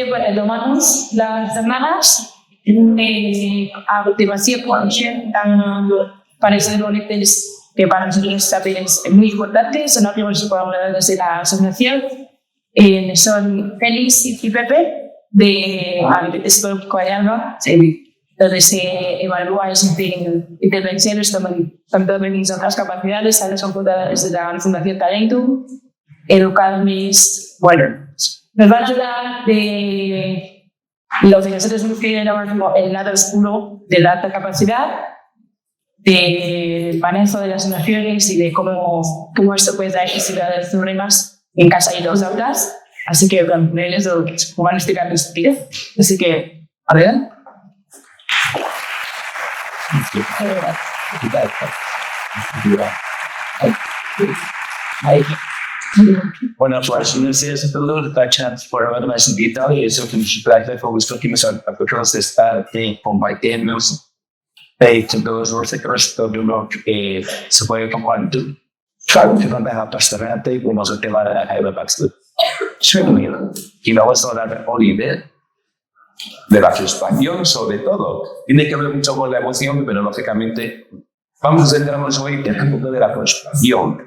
Bueno, tomamos las semanas a continuación parecen boletos que para nosotros también es muy importante, son amigos colaboradores de la asociación, son Félix y Pepe de Sport Coreano, donde se evalúa intervenciones tanto de mis otras capacidades, son fundadores de la Fundación Talento, educadores, bueno, nos va a ayudar de lo que nosotros nos queremos como el lado oscuro de la alta capacidad, del manejo de las emociones y de cómo esto puede dar posibilidades de problemas en casa y en los aulas. Así que bueno, eso van a explicar mis pies. Así que, adelante. Bueno, pues gracias a todos por haberme invitado y eso que nos placer fue gusto que me nosotros estar compartiendo todos los secretos de lo que se puede compartir. Claro que no me ha pasado y vamos a tener la pastor. Y vamos a hablar de Oliver, de la frustración sobre todo. Tiene que ver mucho con la emoción, pero lógicamente vamos a centrarnos hoy en el punto de la frustración.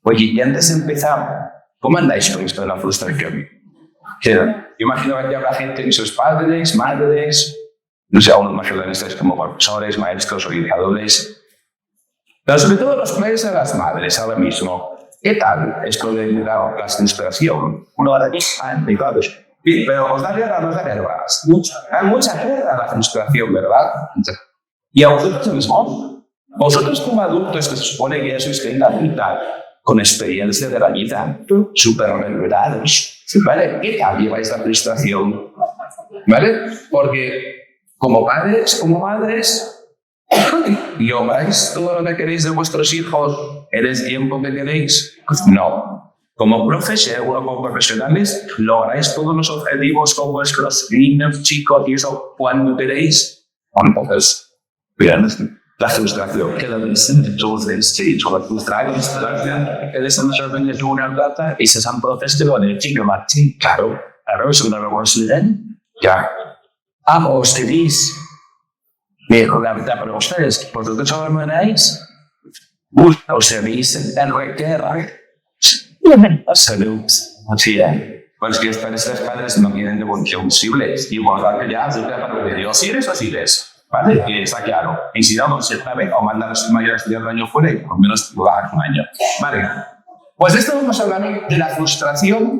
Oye, y antes de empezar, ¿cómo andáis con esto de la frustración? Yo imagino que habrá gente que sus padres, madres, no sé, aún más organistas como profesores, maestros, orientadores, pero sobre todo los padres y las madres ahora mismo. ¿Qué tal esto de la frustración? Uno va a decir, pero os da guerra, no os da guerra. Hay mucha guerra a la frustración, ¿verdad? Y a vosotros mismos, vosotros como adultos que se supone que ya sois vital, con experiencia de la vida, súper revelados, ¿vale? ¿Qué tal lleváis la frustración? ¿Vale? Porque como padres, como madres, ¿lleváis todo lo que queréis de vuestros hijos en el tiempo que queréis? No. Como profes, como profesionales, ¿lográis todos los objetivos con vuestros niños, chicos y eso cuando queréis? Bueno, entonces, bien. La frustración que la entonces sí, la frustración que desarrollan es una plata y se han procesado en el chico Martín. Claro, es una revolución. Ya. Os tenéis. Mira, la verdad para ustedes, vosotros os venéis, os tenéis en guerra. Salud. Así es. Pues que estos padres no tienen devolución posible. Y igual que ya, para Dios, si eres o si eres. ¿Vale? Que está claro. Y si no, se sabe, o mandar a los mayores a estudiar un año fuera y por lo menos bajar un año. Vale. Pues esto vamos a hablar de la frustración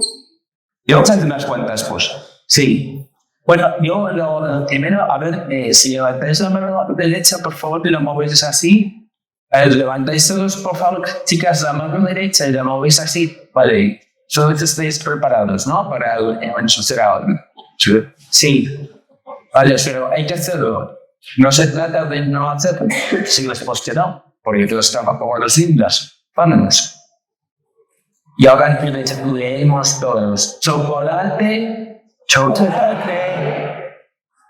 y vamos a hacer unas cuantas cosas. Sí. Bueno, yo lo primero, a ver, si levantáis la mano derecha, por favor, y la movéis así. Levantáis todos, por favor, chicas, la mano derecha y la movéis así. Vale. Solo estáis preparados, ¿no? Para ensuciar algo. Sí. Vale, pero hay que hacerlo. No se trata de no hacer si les posterior, porque todos estamos como los lindas. Vámonos. Y ahora leemos todos. Chocolate.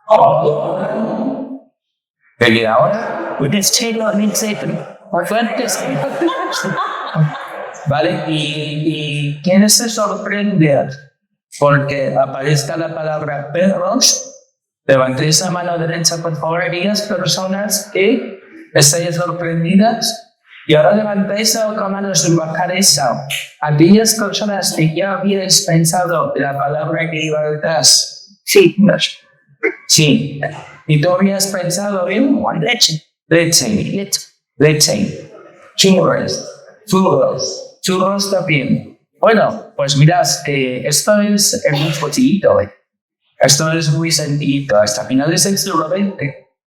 Oh. ¿Y ahora? Vale, y ¿quién se sorprende? Porque aparezca la palabra perros. Levantéis la mano derecha, por favor, aquellas personas que estáis sorprendidas. Y ahora levantéis la otra mano sin bajar esa. Aquellas personas que ya habíais pensado la palabra que iba detrás. Sí. Sí. ¿Y tú habías pensado bien? Leche. Churros también. Bueno, pues mirad, esto es el mismo chiquito, Esto es muy sencillito. Hasta finales del siglo XX,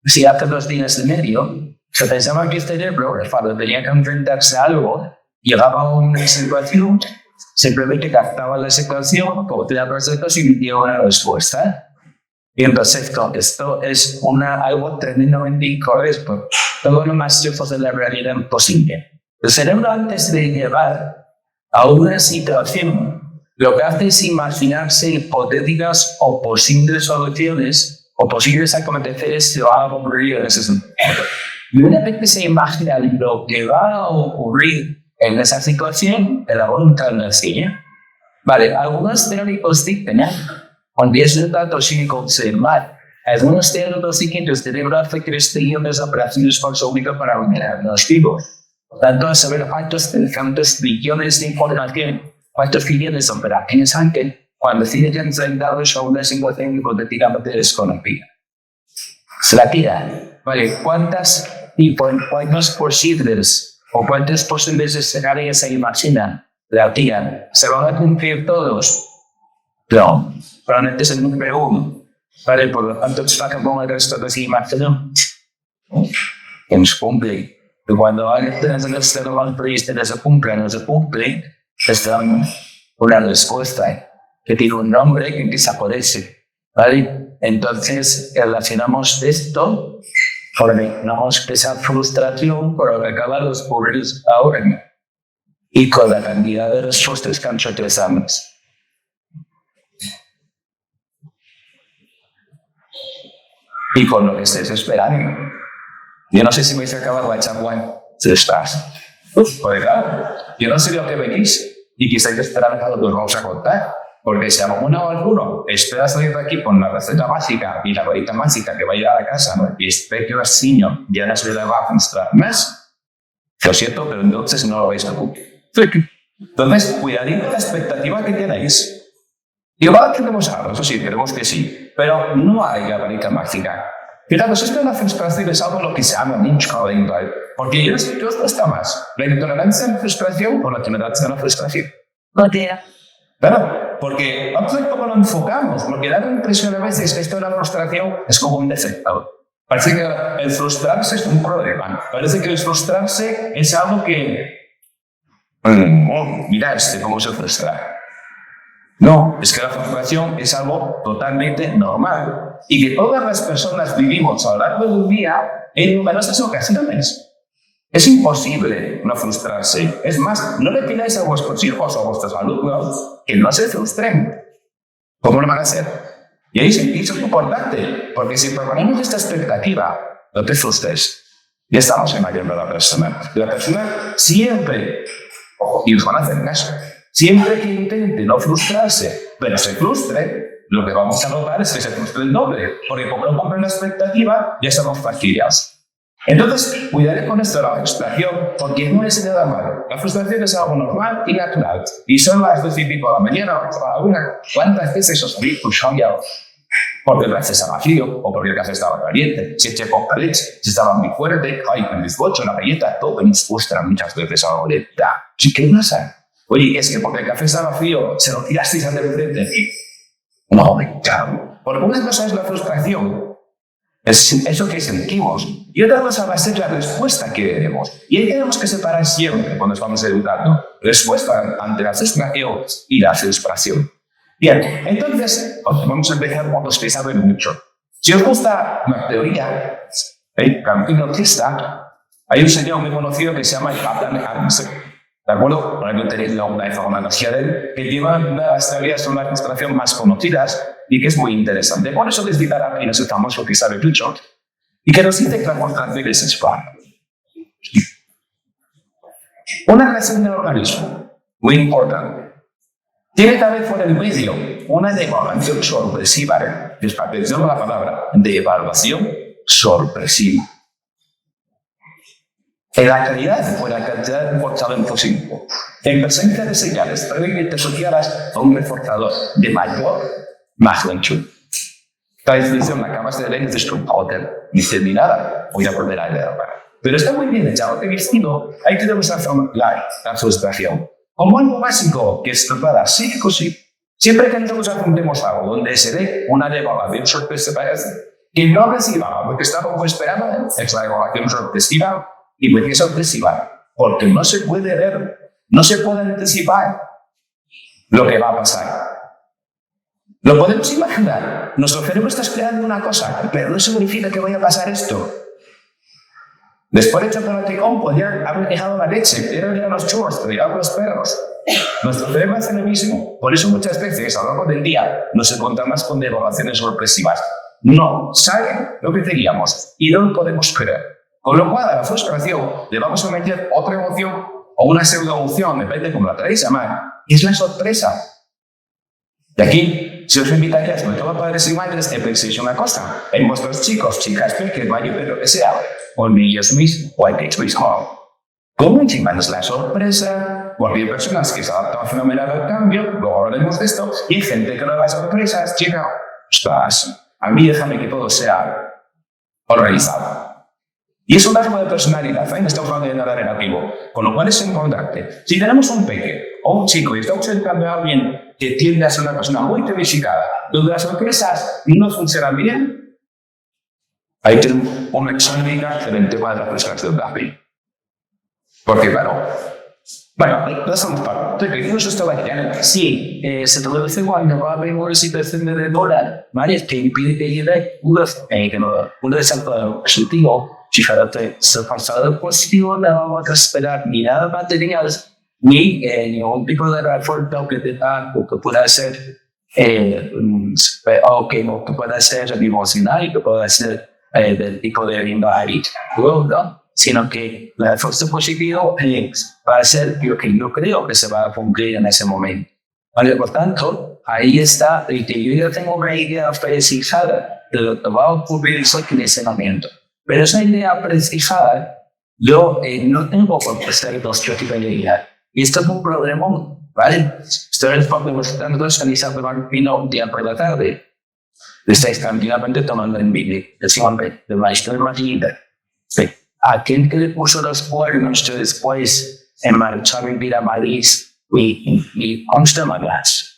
si hace 2 días de medio, se pensaba que el cerebro, cuando tenía que enfrentarse a algo, llegaba a una situación, simplemente captaba la situación, cogía los datos y emitía una respuesta. Y entonces, esto es algo tremendamente incorrecto. Todo lo más lejos de la realidad posible. El cerebro, antes de llevar a una situación, lo que hace es imaginarse hipotéticas o posibles soluciones o posibles aconteceres que van a ocurrir en ese sentido. Y una vez que se imagina lo que va a ocurrir en esa situación, elabora un plan de silla. Vale, algunos teóricos dicen, Empieza tanto sin conservar algunos células psíquicos cerebrales que restringen las operaciones falsónicas para eliminar los tipos. Por tanto, a saber cuántas billones de información, cuántos billones de operaciones hay cuando se hayan dado a una situación hipotéticamente desconocida. Se la tira. Vale, ¿cuántos posibles o cuántos posibles escenarios se imaginan? La tiran. ¿Se van a cumplir todos? No. Probablemente es el número 1. Vale, por lo tanto, se va a poner el resto de esa imagen. Que nos cumple. Y cuando alguien se cumple, les dan una respuesta que tiene un nombre que desaparece. ¿Vale? Entonces, relacionamos esto, relacionamos esa frustración por acabar los pobres ahora y con la cantidad de respuestas que utilizamos. Y con lo que estés esperando. Yo no sé si vais a acabar la charla si estás. Pues claro, yo no sé lo que venís y que estáis esperando a lo que os vamos a contar. Porque si alguno o alguno espera salir de aquí con la receta básica y la varita mágica que va a ir a la casa, ¿no? Y espera que los niños ya no se le va a mostrar más, lo siento, pero entonces no lo vais a cumplir. Entonces, cuidadito la expectativa que tenéis. Igual tenemos algo, eso sí, queremos que sí, pero no hay la varita mágica. Fijaros, esto de la frustración es algo lo que se llama Lynch-Coding, porque yo os cuesta más, la intolerancia a la frustración o la tolerancia a la frustración. Claro, porque vamos a ver cómo lo enfocamos, porque da la impresión a veces que esto de la frustración es como un defecto. Parece que el frustrarse es un problema, parece que el frustrarse es algo que... mirad cómo se frustra. No, es que la frustración es algo totalmente normal y que todas las personas vivimos a lo largo del día en numerosas ocasiones. Es imposible no frustrarse. Es más, no le pidáis a vuestros hijos o a vuestros alumnos que no se frustren. ¿Cómo lo van a hacer? Y ahí eso es importante, porque si proponemos esta expectativa, no te frustres. Ya estamos en la guerra de la persona. La persona siempre, y os van a hacer caso, siempre que intente no frustrarse, pero se frustre, lo que vamos a notar es que se frustre el doble, porque como no cumplen la expectativa, ya estamos fastidiados. Entonces, cuidaré con esto de la frustración, porque no es nada malo. La frustración es algo normal y natural. Y son las 12:30 de la mañana, o a la 1. ¿Cuántas veces os habéis puchado? Porque el café estaba frío, o porque el café estaba caliente, si eché poca leche, si estaba muy fuerte, ay, con el bizcocho, la galleta, todo me frustra muchas veces a la boleta. ¿Qué pasa? Oye, es que porque el café estaba frío, se lo tirasteis al de enfrente. No, me cago. Porque una cosa es la frustración, es eso que sentimos, y otra cosa va a ser la respuesta que veremos. Y ahí tenemos que separar siempre cuando estamos educando respuesta ante la frustración y la frustración. Bien, entonces vamos a empezar con los que saben mucho. Si os gusta la teoría, el camino autista, hay un señor muy conocido que se llama Adam Adamson. ¿De acuerdo? Para que tenéis una información de él, que lleva una de las teorías sobre la frustración más conocidas y que es muy interesante. Por eso les digo a quienes estamos lo que sabe mucho y que nos dice que la frustración es sexual. Una relación del organismo, muy importante. Tiene también por el medio una evaluación sorpresiva, es para atención a la palabra, de evaluación sorpresiva. En la calidad o en la cantidad de reforzador positivo. En presencia de señales previamente asociadas a un reforzador de mayor magnitud. Esta definición la acabas de leer de Strumpotter. Dice, ni nada, voy a volver a leerla. Pero está muy bien hecha, te vestido, ahí tenemos la frustración. Como algo básico que es tratada sí o sí. Siempre que nosotros apuntemos algo donde se dé una evaluación sorpresiva, que no reciba lo que estábamos esperando, es la evaluación sorpresiva. ¿Y por qué es sorpresiva? Porque no se puede ver, no se puede anticipar lo que va a pasar. Lo podemos imaginar. Nuestro cerebro está esperando una cosa, pero no significa que vaya a pasar esto. Después de chocolate con, podría haber dejado la leche, podría dejar los churros, podría los perros. Nuestro cerebro hace lo mismo. Por eso muchas veces, a lo largo del día, nos encontramos con evaluaciones sorpresivas. No saben lo que queríamos y no lo podemos creer. Con lo cual, a la frustración le vamos a meter otra emoción o una pseudo-emoción, depende de cómo la queréis llamar, que es la sorpresa. De aquí si os invitaría, sobre todo a padres y madres, que penséis una cosa. Hay vuestros chicos, chicas, pequeños, mayores, lo que sea, o niños mismos, o hay que mismo. Como encima es la sorpresa, porque hay personas que se adaptan fenomenal al cambio, luego hablaremos de esto, y hay gente que no da sorpresas, chica, ostras, a mí déjame que todo sea organizado. Y es un rasgo de personalidad, no estamos hablando de nada negativo, con lo cual es importante. Si tenemos un peque o un chico y estamos educando a alguien que tiende a ser una persona muy tecnificada, donde las sorpresas no funcionan bien, ahí tenemos una excelente excelente para las personas del David. Porque, claro, bueno, pasamos para pequeños esto va a quedar. Sí, se te lo dice cuando va a haber una situación de dólar, ¿vale? Que impide que llegue un resultado positivo. Fíjate, si el resultado positivo no vamos a esperar ni nada materiales, ni ningún tipo de refuerzo que te da, o que pueda ser, o que pueda ser emocional, que pueda ser del tipo de invariant, ¿no? Sino que el refuerzo positivo va a ser lo que yo creo que se va a cumplir en ese momento. ¿Vale? Por tanto, ahí está, y que yo ya tengo una idea precisada de lo que va a ocurrir en ese momento. Pero esa idea precisada, yo no tengo por qué ser dos tipos de idea. Y esto es un problema, ¿vale? Esto es porque vosotros salís a tomar vino un día por la tarde. Estáis tranquilamente tomando el vino, de maestro de Madrid. Sí. Aquel que le puso los cuernos después en marchar a vivir a Madrid y consta más.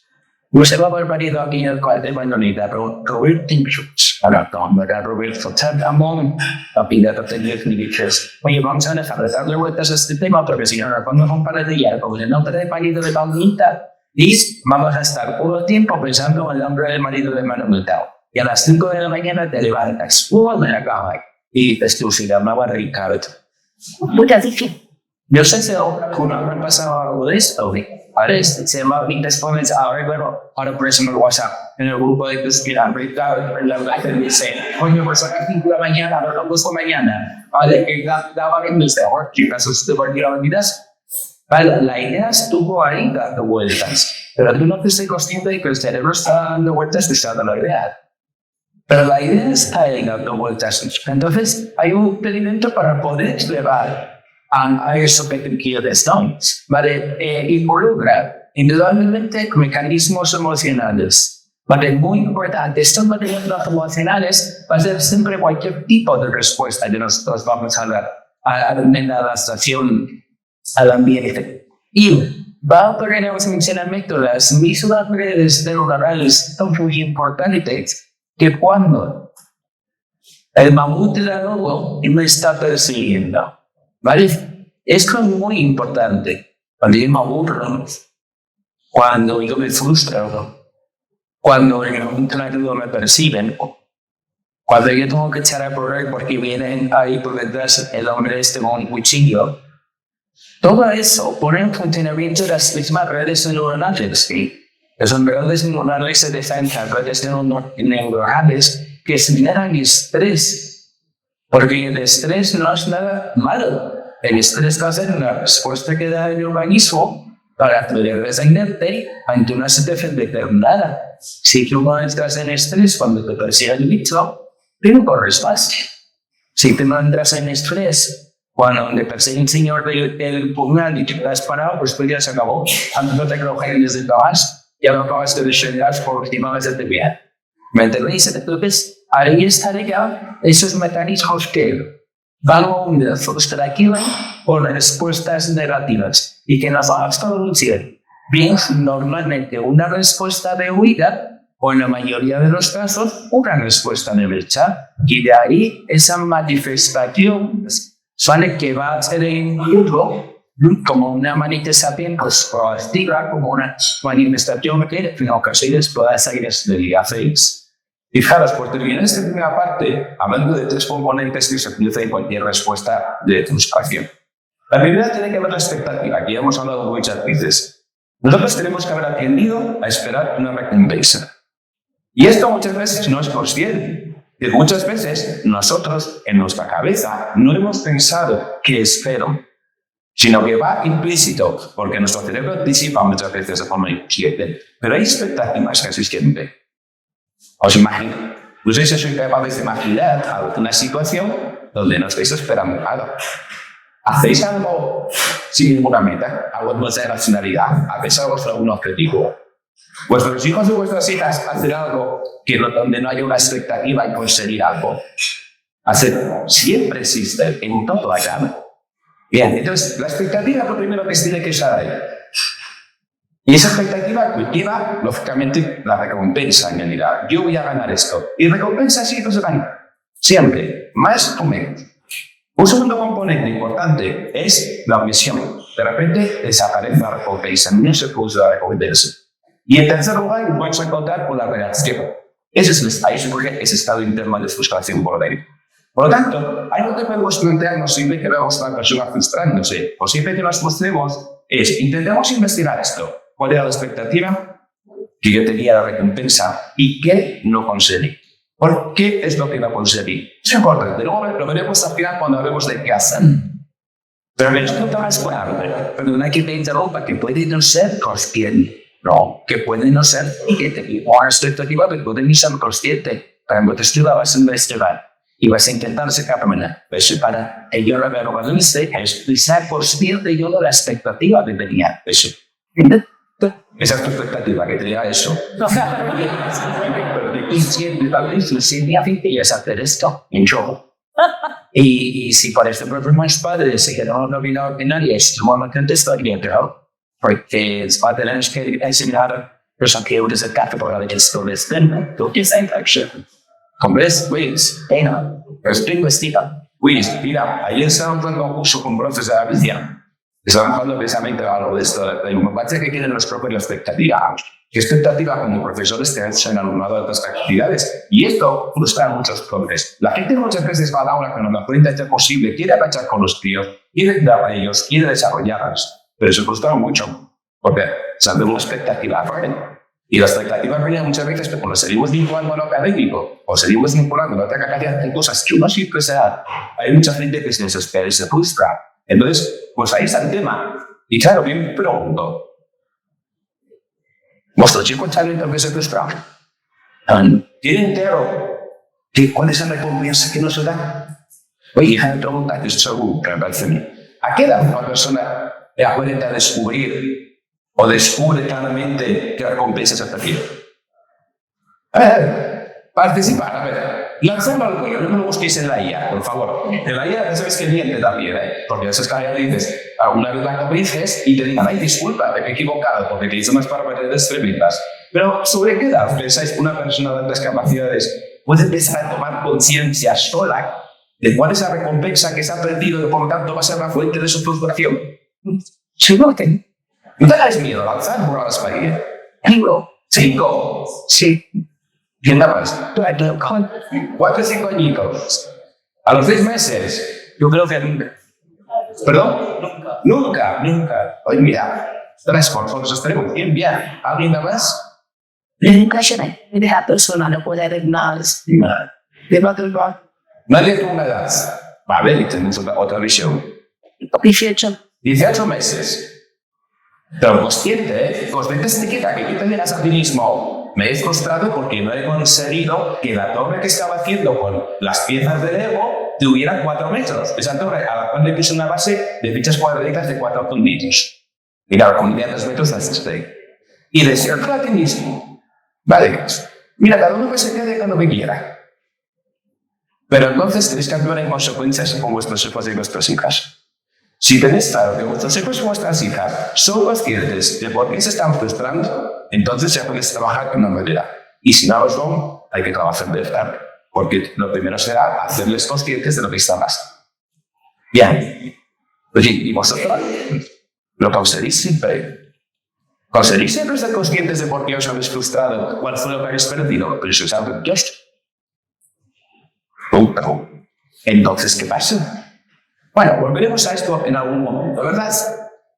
No se va a haber venido aquí en el cual de Manolita, pero Robert Timchus, ahora cámara, Roberto Tardamón, la pila de tener ni dices, oye, vamos a dejar de darle vueltas a este tema, porque si no, cuando un par de días, como el nombre de marido de Manolita, y vamos a estar todo el tiempo pensando en el nombre del marido de Manolita. Y a las 5 de la mañana te levantas, de la cama, y dices tú, se llamaba Ricardo. Muchas difícil. Yo sé si alguna vez me pasado algo de esto, ahora se llama después ahora, bueno, ahora por eso me lo WhatsApp, en el grupo de Cristian, Ricardo, en la que dice, coño, pues a las 5 de la mañana, no lo puesto mañana, vale, que daba en mis mejor, chicas, usted va a ir a olvidas. Vale, la idea estuvo ahí dando vueltas, pero tú no te estás consciente de que el cerebro está dando vueltas deseando la idea. Pero la idea está ahí dando vueltas. Entonces, hay un impedimento para poder llevar a eso que te quieres, ¿no? Vale, involucra indudablemente mecanismos emocionales. Vale, muy importante. Estos mecanismos emocionales va a ser siempre cualquier tipo de respuesta que nosotros vamos a dar en la adaptación al ambiente. Y va a ocurrir emocionalmente las mismas redes neuronales son muy importantes que cuando el mamut de nuevo me está persiguiendo. ¿Vale? Esto es muy importante. Cuando yo me aburro, cuando yo me frustro, cuando en un claro me perciben, cuando yo tengo que echar a correr porque vienen ahí por detrás el hombre este con un cuchillo, todo eso pone en funcionamiento las mismas redes neuronales, ¿sí? Que son redes neuronales de defensa, redes neuronales que generan estrés. Porque el estrés no es nada malo. El estrés va a ser una respuesta que da el organismo para poder defenderte ante una situación determinada. Si tú no entras en estrés cuando te persigue el bicho, tú no corres más. Si tú no entras en estrés cuando te persigue el señor del pugnal y te quedas parado, pues ya se acabó. Antes no te cogen desde atrás, ya no acabas de descender por encima de este bien. ¿Me entendéis? Entonces, ahí estaría esos mecanismos que van a unir frustración con respuestas negativas y que nos van a producir bien normalmente una respuesta de huida o en la mayoría de los casos una respuesta de lucha. Y de ahí esa manifestación sale que va a ser en individuo como una manifestación pues, proactiva, como una manifestación que en ocasiones pueda salir de afectos. Fijaros, por terminar esta primera parte, hablando de tres componentes que se utilizan en cualquier respuesta de frustración. La primera tiene que ver la expectativa, aquí hemos hablado muchas veces. Nosotros tenemos que haber aprendido a esperar una recompensa. Y esto muchas veces no es consciente. Que muchas veces nosotros, en nuestra cabeza, no hemos pensado que espero, sino que va implícito, porque nuestro cerebro anticipa muchas veces de forma inconsciente. Pero hay expectativas que existen. Os imagino, no sé si sois capaces de imaginar alguna situación donde no estáis esperando nada. Hacéis algo sin ninguna meta, algo no de racionalidad, hacéis algo sobre un objetivo. Vuestros hijos o vuestras hijas hacen algo donde no haya una expectativa en conseguir algo. Siempre existe en todo acá. Bien, entonces la expectativa es lo primero que se tiene que estar ahí. Y esa expectativa cultiva, lógicamente, la recompensa en realidad. Yo voy a ganar esto. Y recompensa sí, no se gana. Siempre, más o menos. Un segundo componente importante es la omisión. De repente desaparece la recompensa, no se produce la recompensa. Y en tercer lugar, vamos a encontrar con la reacción. Ese es ese estado interno de frustración por dentro. Por lo tanto, algo que podemos plantearnos siempre que vemos a una persona frustrándose, o siempre que nos frustremos, es intentemos investigar esto. ¿Cuál era la expectativa que yo tenía de recompensa y qué no conseguí? ¿Por qué es lo que no conseguí? Es importante. Luego lo veremos al final cuando hablemos de qué hacer. Pero me gusta más claro. Perdona que te interrumpa, que puede no ser consciente. No, que puede no ser y que tenía una expectativa, pero puede no ser consciente. Pero te vas a investigar y vas a intentar sacarme. Pero para ello lo que dice es ser consciente yo de la expectativa que tenía. Eso. Esa es tu expectativa, que te diga eso. Pero de consciente, tal vez, significa es hacer esto en yo. Y si por ejemplo mis padres se quedaron ordinarios, normalmente estaría peor. Porque los padres que enseñar los aquellos de café para el resto de este, tú qué sabes acción. ¿Compres? Pues, no. Estoy investiga. Pues, mira, ayer estaba hablando un curso con profes de la visión. Estaba hablando precisamente de algo de esto, de la importancia que tienen los propios la expectativa. ¿Qué expectativa como profesores que han alumnado de otras actividades? Y esto frustra a muchos profes. La gente muchas veces va a la aula con lo mejor intento posible, quiere agachar con los tíos, quiere dar a ellos, quiere desarrollarlos. Pero se frustra mucho, porque se han de una expectativa. Y la expectativa viene muchas veces que cuando seguimos vinculando a lo académico o seguimos vinculando a la otra capacidad de cosas que uno siempre se da, hay mucha gente que se desespera y se frustra. Entonces, pues ahí está el tema. Y claro, bien me pregunto, ¿vuestros chicos saben lo que se frustra? ¿Tienen claro cuál es la recompensa que no se da? Oye, déjame preguntar, esto es algo que me parece a mí. ¿A qué edad una persona puede descubrir o descubre claramente qué recompensa se refiere? A ver, participar, a ver. Lanzarlo al cuello, no me lo busquéis en la IA, por favor. En la IA ya sabes que miente también, porque a veces cada día dices, una vez la corriges y te digan, ay, disculpa, me he equivocado, porque te hice unas barbaridades tremendas. Pero ¿sobre qué edad pensáis que una persona de altas capacidades puede empezar a tomar conciencia sola de cuál es la recompensa que se ha perdido y por lo tanto va a ser la fuente de su frustración? Chivote. ¿No te hagáis miedo a lanzar por la espalda? 5. Sí. ¿Quién da más? 4 o 5 añitos. A los 6 meses. Yo creo que nunca. ¿Perdón? Nunca. Oye, mira. 3 por estaremos bien. ¿Alguien da más? La persona no puede hacer nada. Nadie tuvo una edad. Vale, y tenemos otra visión. 18 meses. Pero consciente significa que tú te digas a ti mismo, me he frustrado porque no he conseguido que la torre que estaba haciendo con las piezas de Lego tuviera 4 metros. Esa torre a la cual le puse una base de fichas cuadraditas de 4 puntitos. Y claro, con 500 metros las estoy. Y decirte a ti mismo, vale, mira, cada uno que se quede con lo que quiera. Pero entonces tenéis que actuar en consecuencias con vuestros hijos y vuestras hijas. Si tenéis claro que vuestros hijos y vuestras hijas son conscientes de por qué se están frustrando, entonces ya podéis trabajar de una manera. Y si no lo son, hay que trabajar de verdad. Porque lo primero será hacerles conscientes de lo que está pasando. Bien. Oye, ¿y vosotros? Lo conseguís siempre. ¿Conseguís siempre ser conscientes de por qué os habéis frustrado? ¿Cuál fue lo que habéis perdido? Pero eso es algo justo. Entonces, ¿qué pasa? Bueno, volveremos a esto en algún momento, ¿verdad?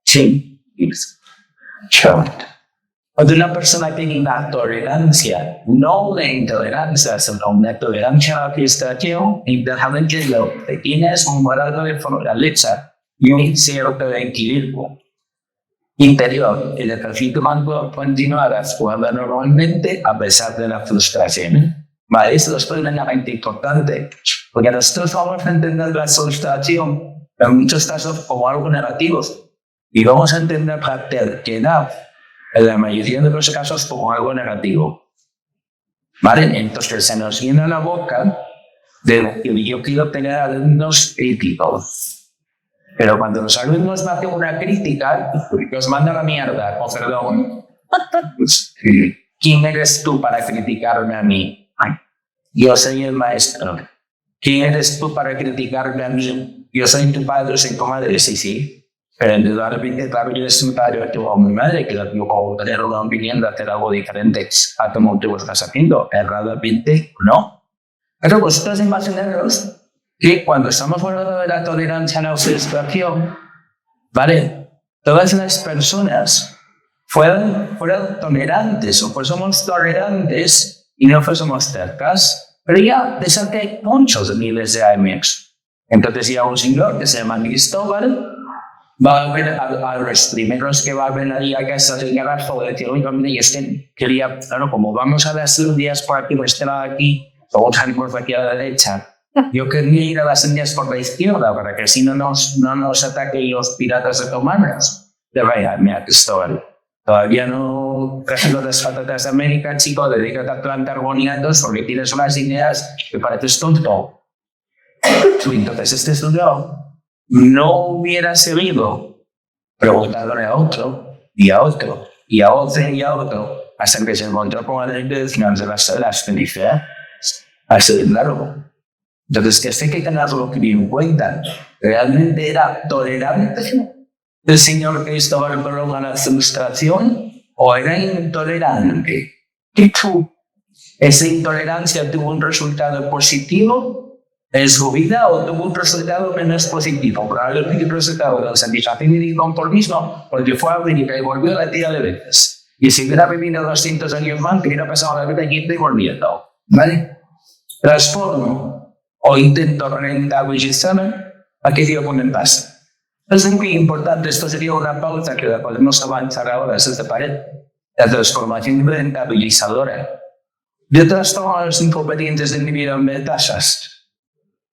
Sí. Cuando una persona tiene una tolerancia, no una intolerancia, sino una tolerancia a la frustración, inteligente lo que tienes un grado de fortaleza y un cierto equilibrio. interior. El ejercicio humano continuará jugando normalmente a pesar de la frustración. Vale, esto es plenamente importante, porque nosotros vamos a entender la frustración en muchos casos como algo negativo y vamos a entender la terquedad en la mayoría de los casos como algo negativo. Vale, entonces se nos llena la boca de decir, yo quiero tener alumnos críticos. Pero cuando los alumnos me hacen una crítica, los mandan a la mierda, o perdón. ¿Quién eres tú para criticarme a mí? Yo soy el maestro. ¿Quién eres tú para criticarme a mí? Yo soy tu padre, soy tu madre, sí. Pero indudablemente, claro, yo soy un padre o mi madre, que yo puedo tener una opinión de hacer algo diferente a como tú lo estás haciendo. Erradamente, no. Pero vosotros imaginaros que cuando estamos hablando de la tolerancia a la frustración, ¿vale? Todas las personas fueran tolerantes, o pues somos tolerantes y no fuésemos tercas, pero ya desde hace hay muchos miles de años. Entonces ya un señor que se llama Cristóbal va a ver a los primeros que va a ver ahí a casa de garrazo de decir, oiga, mire, y quería, claro, como vamos a las indias por aquí, pues estar aquí, vamos a ir por aquí a la derecha. Yo quería ir a las indias por la izquierda para que así no nos ataquen los piratas otomanos. De vaya, mira, Cristóbal, todavía no traigo las patatas de América, chico, dedícate a plantar boniatos porque tienes unas ideas que pareces tonto. Entonces este estudio no hubiera servido preguntándole a otro, y a otro, y a otro, y a otro, hasta que se encontró con el final de las felicidades. Así de largo. Entonces, que hay que tenerlo en cuenta. ¿Realmente era tolerante el señor Cristóbal Colón a la frustración o era intolerante? ¿Qué tú? ¿Esa intolerancia tuvo un resultado positivo en su vida o tuvo un resultado menos positivo? Probablemente el resultado de satisfacción y de conformismo, porque fue a América y volvió a la tía de veces. Y si hubiera vivido 200 años más, que hubiera pasado la vida yendo y volviendo. ¿Vale? Transformo o intento rentabilizar aquello que me pasa. Es muy importante, esto sería una pausa que la podemos avanzar ahora, si te parece. La transformación rentabilizadora. Yo transformo los inconvenientes de mi vida en ventajas.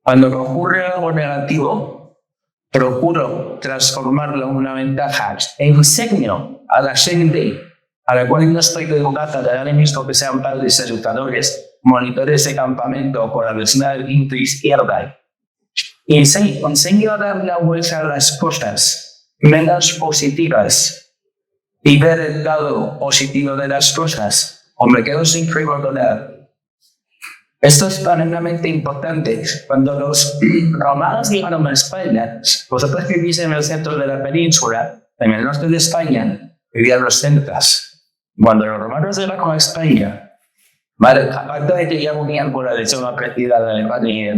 Cuando me ocurre algo negativo, procuro transformarlo en una ventaja. Enseño a la gente a la cual no estoy educada de ahora mismo que sean padres educadores, monitores de campamento por la vecina del quinto izquierda. Y enseño a dar la vuelta a las cosas menos positivas y ver el lado positivo de las cosas, o me quedo sin frivolidad. Esto es tremendamente importante. Cuando los romanos llegaron a España, vosotros que vivís en el centro de la península, en el norte de España, vivían los celtas. Cuando los romanos llegaron a España, vale, aparte de que ya unían por la región aprendida de Alemania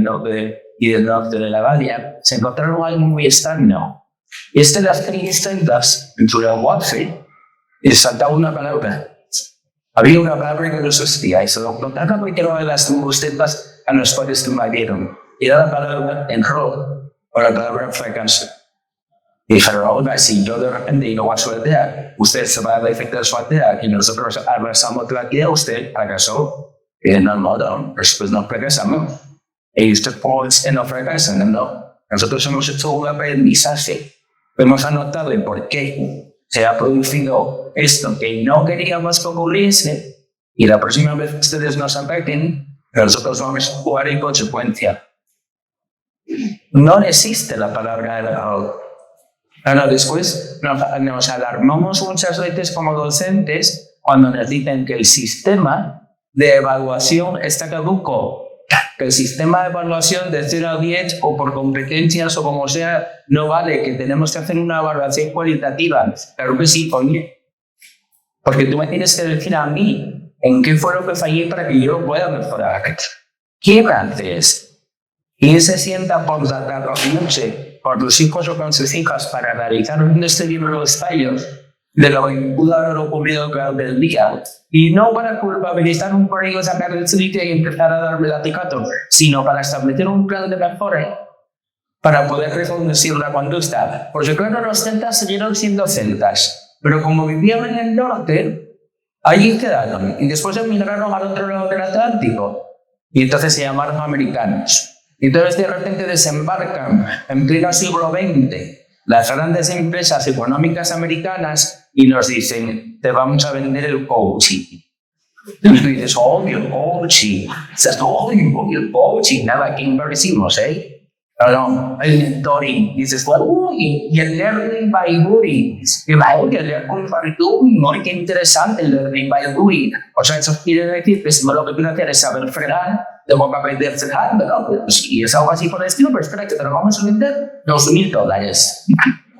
y del norte de la Galia, se encontraron algo muy extraño. Y de las tribus celtas, en su lenguaje, les saltaba una palabra. Había una palabra que no existía y se lo contaron porque era de las tribus celtas a las cuales invadieron. Y era la palabra enro, o la palabra fracaso. Y dijeron, ahora si yo de repente no voy a suertear, usted se va a dar efecto de suertear y nosotros abrazamos la idea, usted fracasó. Y no, pues no fracasamos. Y usted pues no fracasa, no. Nosotros hemos hecho un aprendizaje. Hemos anotado el por qué se ha producido esto que no queríamos que ocurriese. Y la próxima vez que ustedes nos ataquen, nosotros vamos a jugar en consecuencia. No existe la palabra error. Ahora, después nos alarmamos muchas veces como docentes cuando nos dicen que el sistema de evaluación está caduco, que el sistema de evaluación de 0 a 10 o por competencias o como sea no vale, que tenemos que hacer una evaluación cualitativa. Claro que sí, coño. Porque tú me tienes que decir a mí en qué fue lo que fallé para que yo pueda mejorar. ¿Quién hace eso? ¿Quién se sienta por la tarde por los hijos o con sus hijas para analizar un estudio de los fallos de lo que pudo haber ocurrido durante el día? Y no para culpabilizar un por ello, sacar el sitio y empezar a darme latigazo, sino para establecer un plan de mejora para poder reconducir la conducta. Porque claro, los celtas siguieron siendo celtas. pero como vivían en el norte, allí quedaron. Y después emigraron al otro lado del Atlántico. Y entonces se llamaron americanos. Y entonces de repente desembarcan en pleno siglo XX las grandes empresas económicas americanas y nos dicen, te vamos a vender el coaching. Y tú dices, odio el coaching. Dices, odio el coaching. Nada, que invertimos, ¿eh? No, el mentoring. Dices, uy, y el learning by doing. Y vaya, el learning by doing. Oye, qué interesante el learning by doing. O sea, eso quiere decir que si lo que tú haces es saber frenar, tengo que aprender frenando, ¿no? Pues, y es algo así por el estilo, pero espera que te lo vamos a vender $2,000.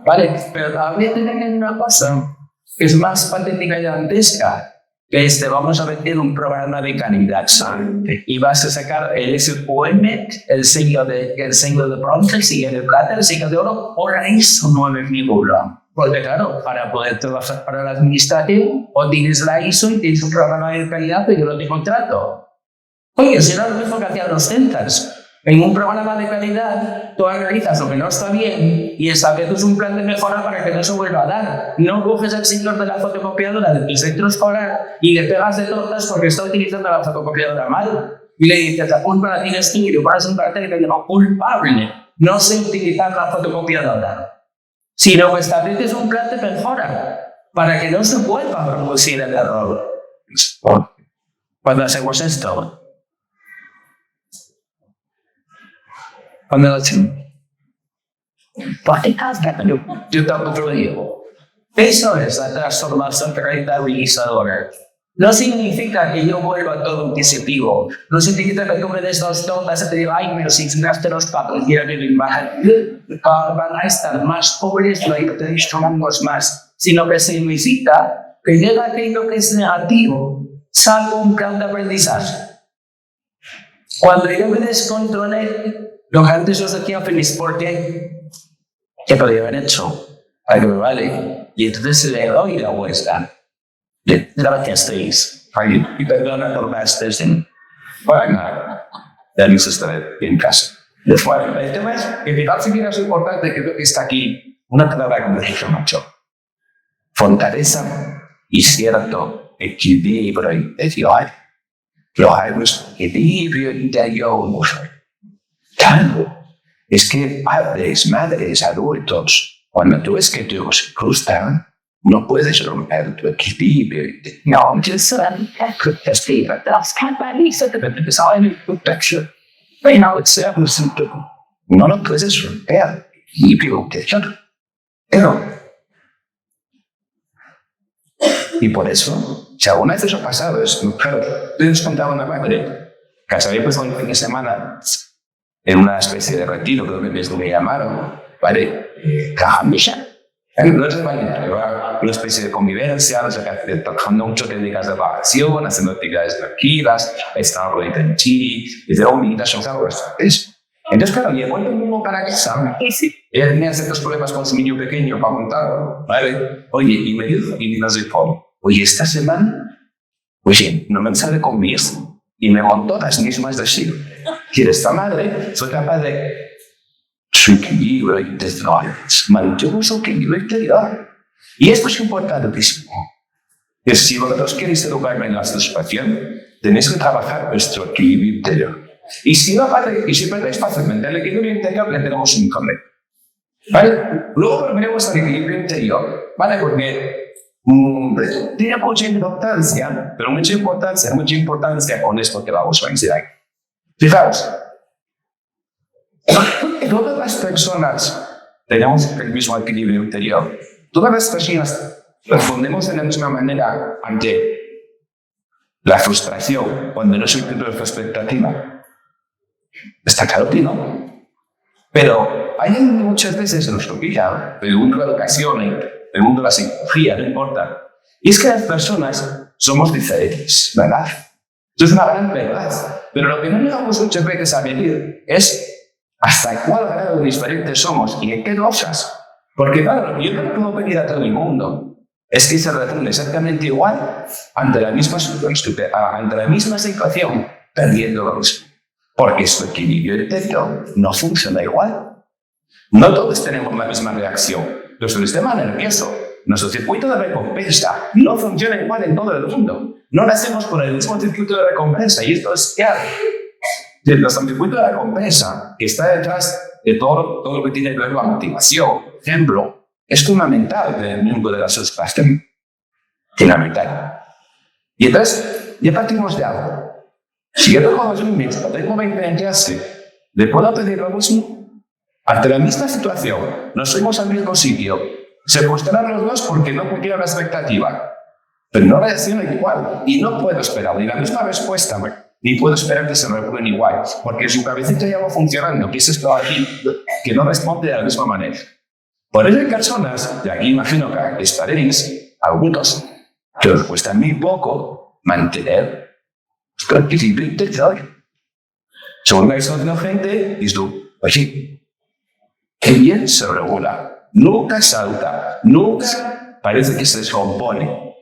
¿Vale? Pero también tienen una cosa que es más patética y dantesca, que es te vamos a vender un programa de calidad y vas a sacar el SQM, el sello de bronce, el sello de plata, el sello de oro, por eso no me figura. Porque claro, para poder trabajar para la administración, o tienes la ISO y tienes un programa de calidad, pero yo no te contrato. Oye, si era lo mismo que hacían los centers. En un programa de calidad, tú analizas lo que no está bien y estableces un plan de mejora para que no se vuelva a dar. No coges al señor de la fotocopiadora del centro escolar y le pegas de tortas porque está utilizando la fotocopiadora mal. Y le dices, la culpa la tienes tú y le pones un cartel que llama culpable. No sé utilizar la fotocopiadora. Sino que estableces un plan de mejora para que no se vuelva a producir el error. Cuando hacemos esto, cuando lo hacemos, yo tampoco lo digo. Eso es la transformación rentabilizadora. No significa que yo vuelva todo inquisitivo. No significa que tú me des dos tontas y te diga, ay, pero si ganaste los pagos, quiero que me bajen. Van a estar más pobres, no hay que tener más. Sino que significa que llega aquello que es negativo, salvo un plan de aprendizaje. Cuando yo me descontrolé, lo que antes os decía feliz, porque ¿qué podría haber hecho? Para que me vale. Y entonces le doy la vuelta. Gracias, y perdona por las desde. Bueno, ya no estaré en casa. Bueno, el tema es que me parece que es importante que creo que está aquí una palabra que me dice mucho. Fortaleza y cierto equilibrio interior. Lo hay un equilibrio interior. Claro, es que padres, madres, adultos, cuando tú ves que tu se frustran, no puedes romper tu equilibrio. No, just no lo puedes romper. Equilibrio interior. Y por eso, si alguna vez eso ha pasado, claro, les contaba una madre que se había puesto un fin de semana en una especie de retiro, creo que es lo que llamaron, ¿vale? No es una especie de convivencia, trabajando mucho técnicas de vacación, haciendo actividades tranquilas, estando en Chile, desde la unidad entonces, claro, llegó el domingo para casa. Ella tenía ciertos problemas con su niño pequeño para montarlo, ¿vale? Oye, y me dijo, oye, esta semana, oye, no me sale con mis. Y me montó las mismas decir, que esta madre soy capaz de su equilibrio interior, mantuvo equilibrio interior. Y esto es importantísimo. Es si vosotros queréis educarme en la situación, tenéis que trabajar vuestro equilibrio interior. Y si no si perdéis fácilmente el equilibrio interior, le tenemos un inconveniente. ¿Vale? Luego veremos el equilibrio interior, ¿vale? Porque tiene mucha importancia, pero mucha importancia con esto que vamos a decir aquí. Fijaos, todas las personas tenemos el mismo equilibrio interior. Todas las personas respondemos de la misma manera ante la frustración cuando no se cumple nuestra expectativa. Está claro que no. Pero hay muchas veces en nuestro vida, en el mundo de la educación, en el mundo de la psicología, no importa. Y es que las personas somos diferentes, ¿verdad? Eso es una gran verdad. Pero lo que no llegamos muchas veces a medir es hasta cuál grado diferentes somos y en qué cosas. Porque claro, yo no puedo pedir a todo el mundo. Es que se reacciona exactamente igual ante la misma situación, perdiendo los. Porque su equilibrio interior no funciona igual. No todos tenemos la misma reacción. Nuestro sistema nervioso nuestro circuito de recompensa no funciona igual en todo el mundo. No nacemos con el mismo circuito de recompensa y esto es claro. Nuestro circuito de recompensa que está detrás de todo lo que tiene que ver con la motivación, por ejemplo, es fundamental en el mundo de la satisfacción. Fundamental. Y entonces, ya partimos de algo. Si yo tengo los límites, tengo 20 en clase, ¿le puedo pedir lo mismo? Ante la misma situación, nos fuimos al mismo sitio, se frustraron los dos porque no cumplieron la expectativa, pero no reaccionan igual y no puedo esperar ni la misma respuesta, ni puedo esperar que se reaccionen igual, porque su cabecita ya va funcionando, que es esto aquí, que no responde de la misma manera. Por eso hay personas, de aquí imagino que estaréis, algunos, que os cuesta muy poco mantener el equilibrio interior. Son una gente, y tú, oye, qué bien se regula, nunca salta, nunca parece que se descompone.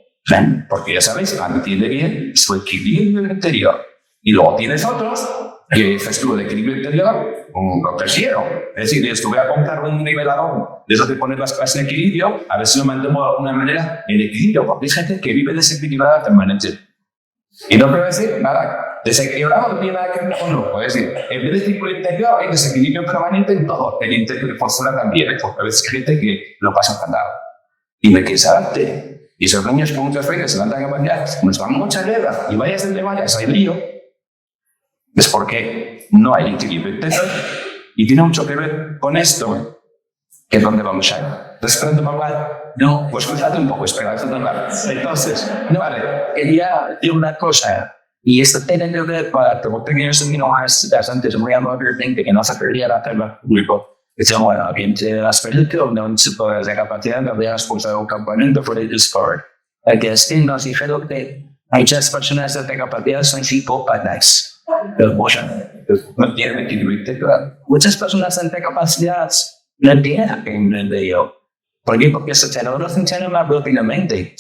Porque ya sabéis, mantiene bien su equilibrio interior. Y luego tienes otros que estuvo de equilibrio interior, lo prefiero. Es decir, estuve a comprar un nivelador de eso de poner las cosas en equilibrio, a ver si lo mantengo de alguna manera en equilibrio, porque hay gente que vive desequilibrada permanente. Y no quiero decir nada, desequilibrado no tiene nada que ver con lo. Es decir, en vez de equilibrio interior hay desequilibrio permanente en todo. El interior funciona también, porque a veces hay gente que lo pasa fatal. Y me quedé salte. Y esos niños que muchas veces se levantan a bañar, nos van mucha guerra y vayas donde vayas, hay lío. Es porque no hay equilibrio interior. Y tiene mucho que ver con esto, que es donde vamos a ir. ¿Estás esperando mamá? No, pues cuídate un poco, espera, eso no va. Entonces, no, vale, quería decir una cosa, y esto tiene que ver para tener unas antes muy amablemente que no se perdiera el público. Que se llama ambiente de las películas, donde se puede hacer capacidad de ver expulsar un componente por el Discord. El que nos dijeron que muchas personas de capacidad son psicópatas. No tienen equilibrio integral. Muchas personas de capacidad no tienen de ello. ¿Por qué? Porque su cerebro funciona más rápidamente.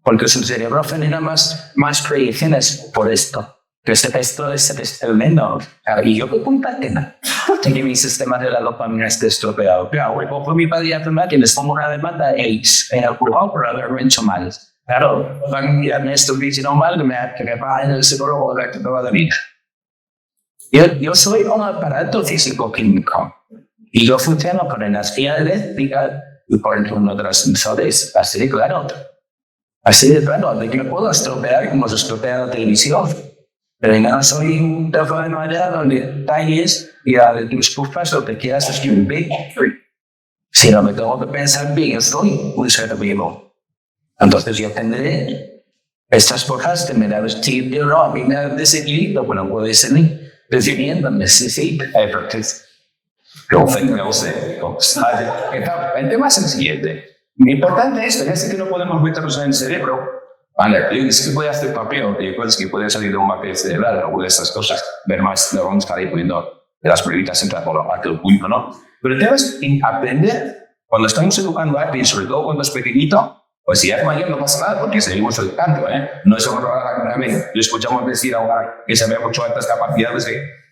Porque su cerebro genera más predicciones por esto. Que esto es el menos. Y yo, ¿qué culpa tengo? Porque mi sistema de la dopamina está estropeado. Claro, por mi padre que les pongo una demanda AIDS en el cuerpo por haberlo hecho mal. Claro, van a mirarme esto que hicieron mal, que me paguen el seguro de toda la vida. Yo soy un aparato físico-químico y yo funciono con energía eléctrica y por uno de los sensores, así de claro. Así de claro, de que me puedo estropear como se estropea la televisión. Pero no soy un teléfono de madera donde talles y a tus pufas lo que quieras es un big tree. Si no me tengo que pensar bien, soy un ser vivo. Entonces yo tendré estas cosas que me da vestir, no, a mí me da desequilibrio, bueno, puede ser decidiendo, necesito. El tema es el siguiente. Lo importante es que ya sé que no podemos meternos en el cerebro. Vale, yo es que voy a hacer papel, y cosas que pueden salir de un mapa cerebral, alguna de estas cosas, ver más, lo vamos a estar ahí poniendo de las pruebitas entre por la parte del punto, ¿no? Pero el tema es aprender, cuando estamos educando a alguien, sobre todo cuando es pequeñito, pues si es mayor no pasa nada porque seguimos educando, ¿eh? No es algo grave. Lo escuchamos decir ahora que se ve mucho altas capacidades,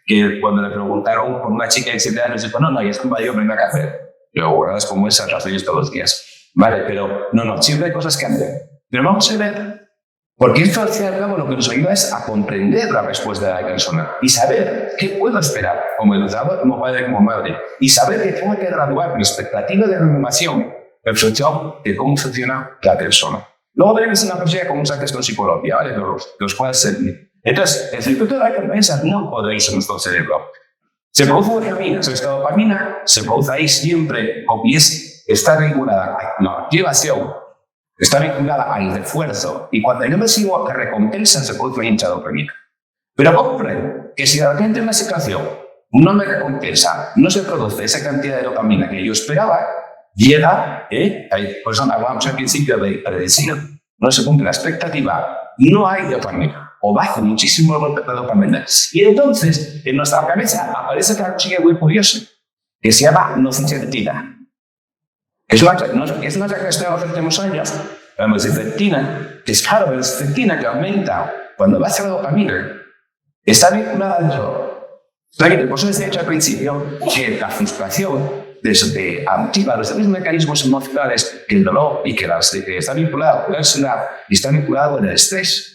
que cuando le preguntaron por una chica de 7 años, dijo, no, ya es mayor, venga a hacer. Luego, es como esas razones todos los días. Vale, pero no, siempre hay cosas que hacer. Pero vamos a ver, porque esto al fin y al cabo lo que nos ayuda es a comprender la respuesta de la persona y saber qué puedo esperar como educador, como padre, como madre, y saber que tengo que graduar mi expectativa de renovación en función de cómo funciona la persona. Luego veremos una persona con muchas con psicología, ¿vale? Los cuales servir. Entonces, el circuito de la recompensa no podéis en nuestro cerebro. Se produce dopamina, esta dopamina se produce ahí siempre, y está vinculada a la activación, está vinculada al refuerzo, y cuando yo recibo la recompensa se produce mucha dopamina. Pero comprendo que si de repente en una situación no me recompensa, no se produce esa cantidad de dopamina que yo esperaba, llega, pues hablábamos al principio de predecir, no se cumple la expectativa, no hay dopamina, o baja muchísimo la dopamina. Y entonces, en nuestra cabeza aparece una cosa muy curiosa, que se llama noceceptina. Es una que está en los últimos años, la noceceptina, que es claro, la noceceptina que aumenta cuando baja la dopamina, está vinculada a eso. Por eso decía al principio que la frustración de activar los mismos mecanismos emocionales que el dolor y que está vinculado con la ansiedad y está vinculado con el estrés.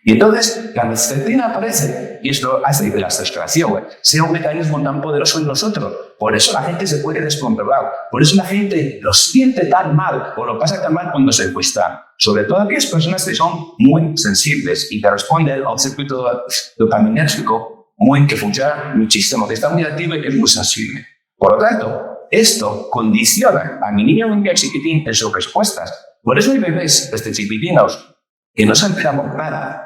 Y entonces, la ansiedad aparece y esto hace que la frustración sea un mecanismo tan poderoso en nosotros. Por eso la gente se puede descontrolar. Por eso la gente lo siente tan mal o lo pasa tan mal cuando se encuesta. Sobre todo aquellas personas que son muy sensibles y que responden al circuito dopaminérgico que funciona muchísimo, que está muy activo y que es muy sensible. Por lo tanto, esto condiciona a mi niño o niña chiquitín en sus respuestas. Por eso hay bebés desde chiquitinos que no se enteran por nada.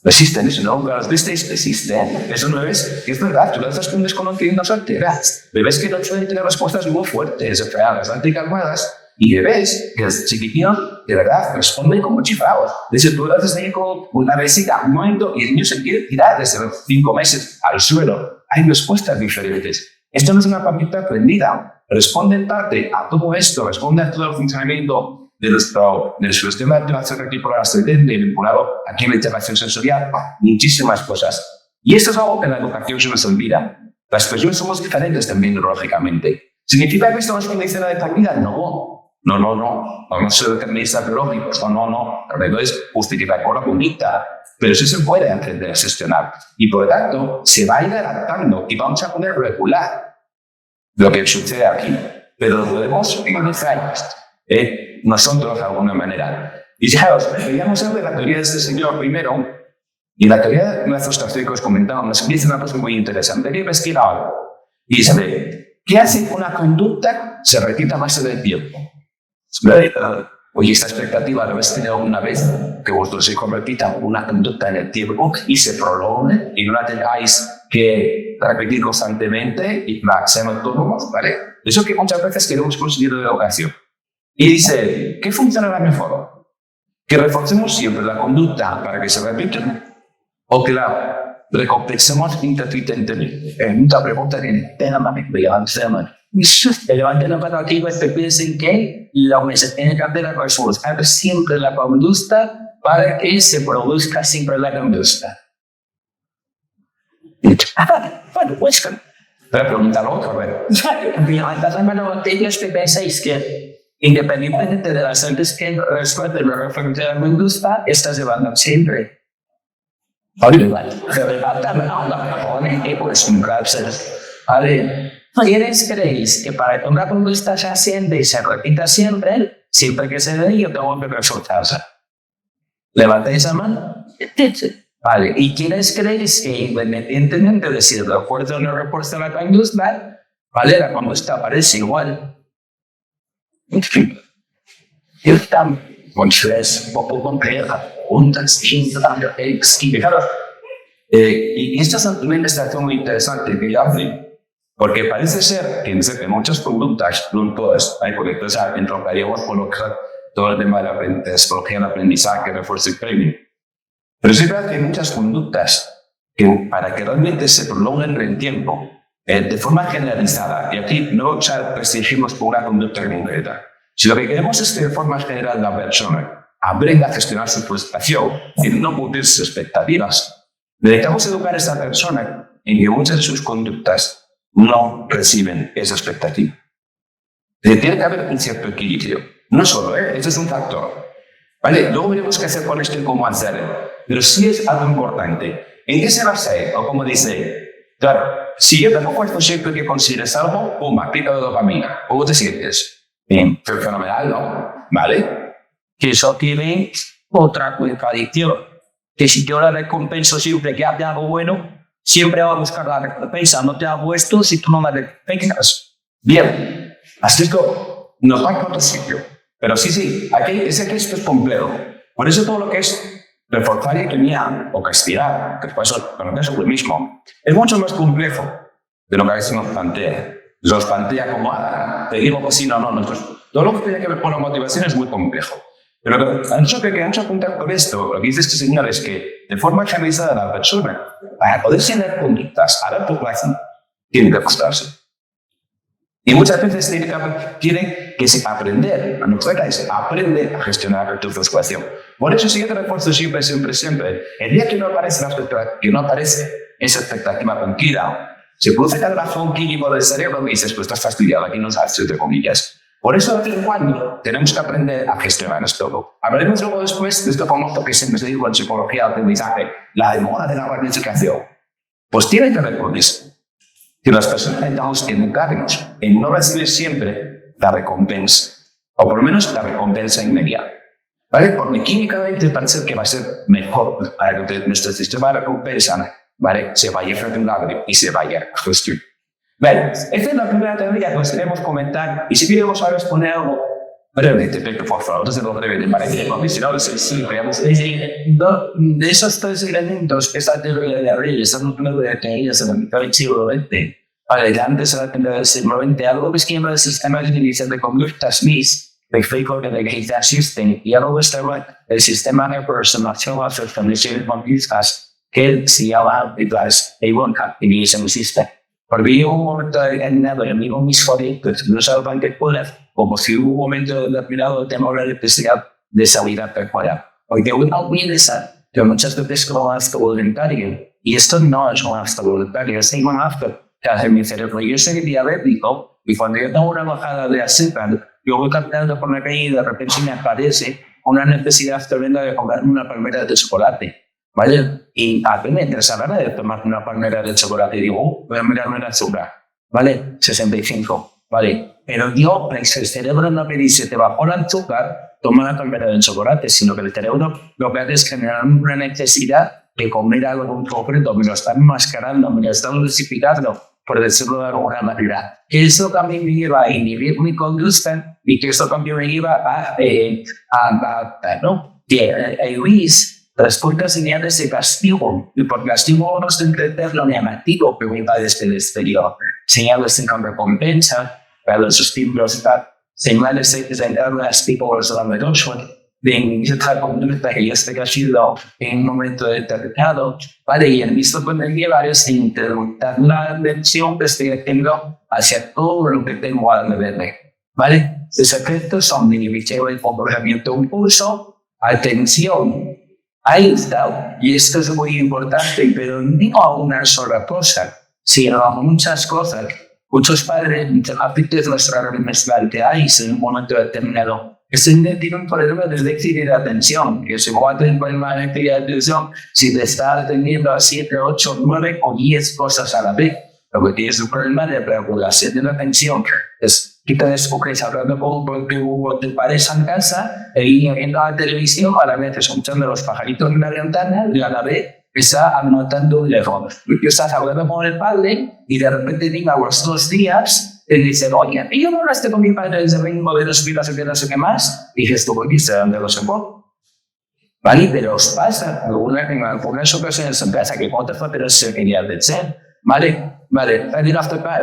Existen, eso no, los visteis, existen. Eso no es verdad, tú lanzas con un desconocido y no se entera. Bebés que no suelen tener respuestas muy fuertes, bastante calmadas, y bebés que desde chiquitinos, de verdad, responden como chiflados. Dice, tú lanzas ahí con una besita, un momento, y el niño se quiere tirar desde los 5 meses al suelo. Hay respuestas diferentes. Esto no es una papita aprendida. Responde en parte a todo esto, responde a todo el funcionamiento de nuestro sistema de activación reticular ascendente vinculado aquí en la integración sensorial, muchísimas cosas. Y esto es algo que en la educación se nos olvida. Las personas somos diferentes también neurológicamente. ¿Significa que estamos condicionados de tal vida? No. No soy determinista biológico. No. No es justificar con la conducta. Pero sí se puede aprender a gestionar. Y por lo tanto, se va a ir adaptando y vamos a poder regular lo que sucede aquí. Pero lo podemos organizar nosotros de alguna manera. Y fijaos, queríamos hablar de la teoría de este señor primero, y la teoría de la frustración que os comentaba nos dice una cosa muy interesante. Hay que investigar algo. Y dice, ¿qué hace que una conducta se repita más en el tiempo? Oye, esta expectativa lo habéis tenido alguna vez, que vuestros hijos repitan una conducta en el tiempo y se prolongue y no la tengáis que repetir constantemente y sean autónomos, ¿vale? Eso que muchas veces queremos conseguir de la educación. Y dice, ¿qué funcionará mejor? ¿Que reforcemos siempre la conducta para que se repita? ¿O que la recompensemos intermitentemente? Es una pregunta que enteramente levantan. Levanten la mano aquí y piensen que lo que se tiene que hacer es reforzar siempre la conducta para que se produzca siempre la conducta. Bueno, pues, voy a preguntarlo otra vez. Levantad la mano aquellos que pensáis que independientemente de las antes que resuelven la referencia de la conducta, estás llevando siempre. ¿Quiénes creéis que para que una conducta se asciende y se repita siempre que se dé, yo tengo que reforzarse? ¿Levantáis la mano? Vale. ¿Y quiénes creéis que independientemente de si el refuerzo o no refuerza la conducta, vale, la conducta aparece igual? En fin, esta es un poco compleja, y esta es una investigación muy interesante que yo hace, porque parece ser que muchas conductas, no todas, porque entonces entraríamos por todo el tema de la psicología del aprendizaje, refuerzo y training. Pero sí verdad que hay muchas conductas que para que realmente se prolonguen en el tiempo, de forma generalizada, y aquí no restringimos por una conducta concreta, si lo que queremos es que de forma general la persona aprenda a gestionar su frustración y no cumplir sus expectativas, necesitamos educar a esa persona en que muchas de sus conductas no reciben esa expectativa. Tiene que haber un cierto equilibrio. No solo, ese es un factor. ¿Vale? Luego veremos qué hacer con esto y cómo hacerlo. Pero sí es algo importante. ¿En qué se basa? O como dice, claro, si yo tengo cuerpo siempre que consideres algo, pum, aplica la dopamina. ¿Cómo te sientes? Bien, fenomenal, ¿no? ¿Vale? Que eso tiene otra contradicción. Que si yo la recompenso siempre que hace algo bueno, siempre va a buscar la recompensa. No te hago esto si tú no me recompensas. Bien, así es que nos va a otro sitio. Pero sí, aquí esto es complejo. Por eso todo lo que es reforzar y premiar o castigar, que después es lo mismo, es mucho más complejo de lo que a veces nos plantea. Nos plantea como, te digo que sí, no. Todo lo que tiene que ver con la motivación es muy complejo. Pero lo que queremos apuntar con esto, lo que dice este señor es que de forma generalizada la persona, para poder tener conductas a largo plazo, tiene que ajustarse. Y muchas veces tiene que aprender, aprende a gestionar tu frustración. Por eso si yo te refuerzo siempre, el día que no aparece esa expectativa tranquila, Se produce cargazo un químico del cerebro y dices, pues estás fastidiado, aquí no sabes, entre comillas. Por eso, de vez en cuando, tenemos que aprender a gestionar esto. Hablaremos luego después de esto famoso que siempre se dijo en psicología de aprendizaje, la demora de la gratificación. Pues tiene que ver con eso. Que las personas intentamos educarnos en no recibir siempre la recompensa, o por lo menos la recompensa inmediata. ¿Vale? Porque químicamente parece que va a ser mejor para que nuestro sistema de recompensa, ¿vale?, se vaya regulando y se vaya a gestionar. Vale, esta es la primera teoría que os queremos comentar. Y si queremos ahora exponer algo brevemente, pero por favor, no se lo breve de para que si no, de esos tres elementos, esta teoría de Abril, esta núcleo de teorías de la mitad del siglo XX, vale, antes de la mitad del siglo XX, algo que esquema del sistema de iniciación de conducta Smith, de Facebook de Gita System, y algo estaba el sistema de personalización de las condiciones conductas que se llama las A1 Activation System. Porque hubo un momento determinado en mi mismo que no saben qué poder, como si hubo un momento determinado de temor a la necesidad de salir a perforar. Porque uno piensa que muchas veces como acto voluntario, y esto no es un acto voluntario, es un acto que hace mi cerebro. Yo soy diabético, y cuando yo tengo una bajada de azúcar, yo voy caminando por la calle y de repente me aparece una necesidad tremenda de comerme una palmera de chocolate. ¿Vale? Y a mí me interesa la de tomar una palmera de chocolate y digo, voy a mirarme el azúcar, ¿vale? 65, ¿vale? Pero yo, el cerebro no me dice, te bajó el azúcar, toma la palmera de chocolate, sino que el cerebro lo que hace es generar una necesidad de comer algo en concreto, me lo está enmascarando, me lo está dosificando, por decirlo de alguna manera. Que eso también me lleva a inhibir mi conducta y que eso también me lleva a Luis, responde señales de castigo, y por castigo no se entender lo negativo que venga desde el exterior. Señales de recompensa, para los estímulos, señales de las tipos de la medusa, de intentar conducta que ya esté haciendo en un momento determinado, ¿vale? Y el mismo puede llevar es interrumpir la atención que estoy haciendo hacia todo lo que tengo alrededor, ¿vale? Los efectos son de inhibición del comportamiento impulso, atención. Ahí está, y esto es muy importante, pero no a una sola cosa, sino a muchas cosas. Muchos padres afectan nuestra mentalidad en un momento determinado. Tiene un problema de déficit de atención, que se puede tener un problema de déficit de atención si te está atendiendo a 7, 8, 9 o 10 cosas a la vez. Lo que tienes un problema de regulación de la atención. Es que te descubres hablando con tu pareja en casa y viendo la televisión, a la vez escuchando los pajaritos en la ventana y a la vez está anotando un error. Porque estás hablando con el padre y de repente diga a los 2 días te dicen, oye, yo no hablaste con mi padre desde el domingo de los vidas y no sé qué más. Y dices, tú volviste a donde lo sacó. ¿Vale? Pero os pasa en algunas ocasiones en casa que cuando te fue, pero se quería decir. Vale,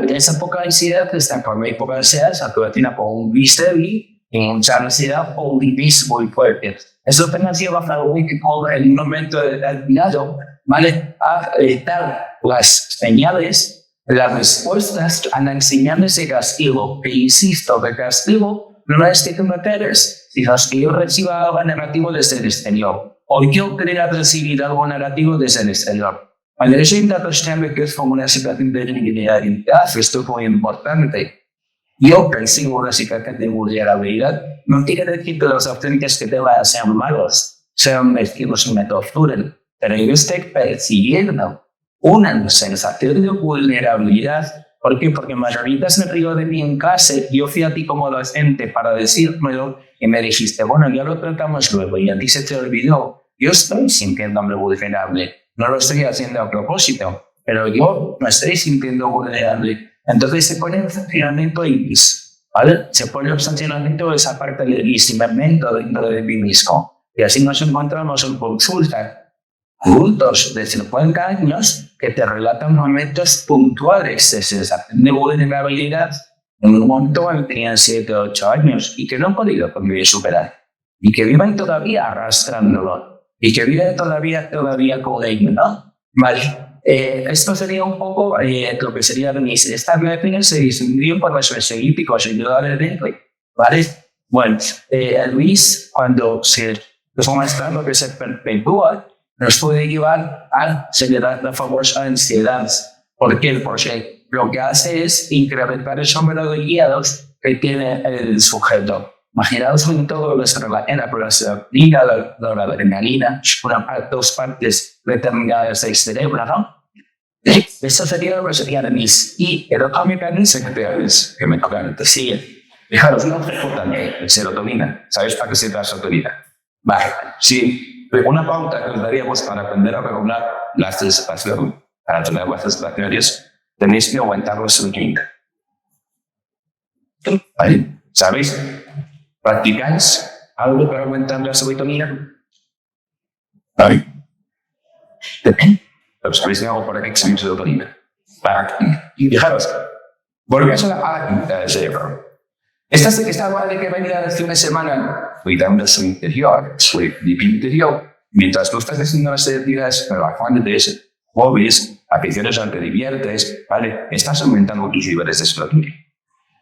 esa poca ansiedad que está por mi poca ansiedad, tiene por un bisteri y mucha ansiedad o un divis muy fuerte. Eso apenas lleva a un equipo en un momento determinado, ¿vale? A dar las señales, las respuestas a las señales de castigo. Que insisto, de castigo no es que tú me pegues, sino que yo reciba algo negativo desde el exterior. O yo quiera recibir algo negativo desde el exterior. Cuando yo intento que es como una situación de vulnerabilidad, esto es muy importante. Yo percibo una situación de vulnerabilidad, no quiere decir que los auténticos que te vayan sean malos, sean mezquinos y me torturen, pero yo estoy percibiendo una sensación de vulnerabilidad. ¿Por qué? Porque mayorías me río de mí en casa, yo fui a ti como docente para decírmelo y me dijiste, bueno, ya lo tratamos luego y a ti se te olvidó. Yo estoy sintiéndome vulnerable. No lo estoy haciendo a propósito, pero yo me estoy sintiendo vulnerable. Entonces se pone en funcionamiento IBIS, ¿vale? Se pone en funcionamiento esa parte del discernimiento dentro de mí mismo. Y así nos encontramos en consulta adultos de 50 años que te relatan momentos puntuales de sensación de vulnerabilidad en un momento en que tenían 7 o 8 años y que no han podido convivir superar. Y que viven todavía arrastrándolo. Y que viven todavía con ello, ¿no? Vale. Esto sería un poco lo que sería Luis. Esta máquina se distinguió por los seguíticos indudablemente, ¿vale? Bueno, Luis, cuando se muestra lo que se perpetúa, nos puede llevar a generar la famosa ansiedad. ¿Por qué? Porque lo que hace es incrementar el número de guiados que tiene el sujeto. Imaginaos en todo lo que se relaciona con la serotonina, la adrenalina, dos partes determinadas del cerebro, ¿no? Eso sería lo que sería de mis. Y el otro mecanismo que me tocan sigue. Fijaros, no ejecutan el serotonina. ¿Sabéis para qué sirve la serotonina? Vale, sí. Una pauta que os daríamos para aprender a regular la sensación, para tener vuestras bacterias, tenéis que aumentar la serotonina. ¿Vale? ¿Sabéis? ¿Practicáis algo para aumentar la serotonina? ¿Vale? Pero sabéis que hago para que exista serotonina. Y fijaros, volvemos a la actividad del cerebro. Esta es esta madre que venía de hace una semana cuidando su interior, su equilibrio interior, mientras tú estás haciendo las actividades relajantes, hobbies, aficiones donde te diviertes, ¿vale? Estás aumentando tus niveles de serotonina.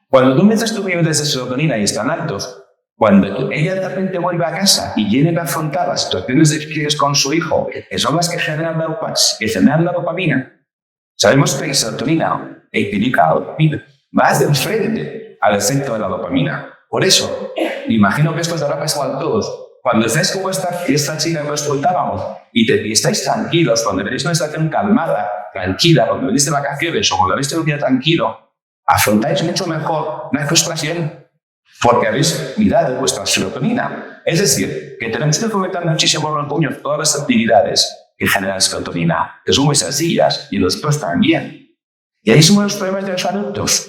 Cuando tú aumentas tus niveles de serotonina y están altos, cuando ella de repente vuelve a casa y tiene que afrontar las situaciones difíciles con su hijo, que son las que generan la dopamina, sabemos que la serotonina equilibra la dopamina, más de frente al efecto de la dopamina. Por eso, imagino que esto os habrá pasado a todos. Cuando estáis como esta chica que os contábamos y estáis tranquilos, cuando veréis una situación calmada, tranquila, cuando venís de vacaciones o cuando habéis un día tranquilo, afrontáis mucho mejor la frustración porque habéis cuidado de vuestra serotonina. Es decir, que tenemos que fomentar muchísimo el puño todas las actividades que generan serotonina, que son muy sencillas y después también. Y ahí son los problemas de los adultos.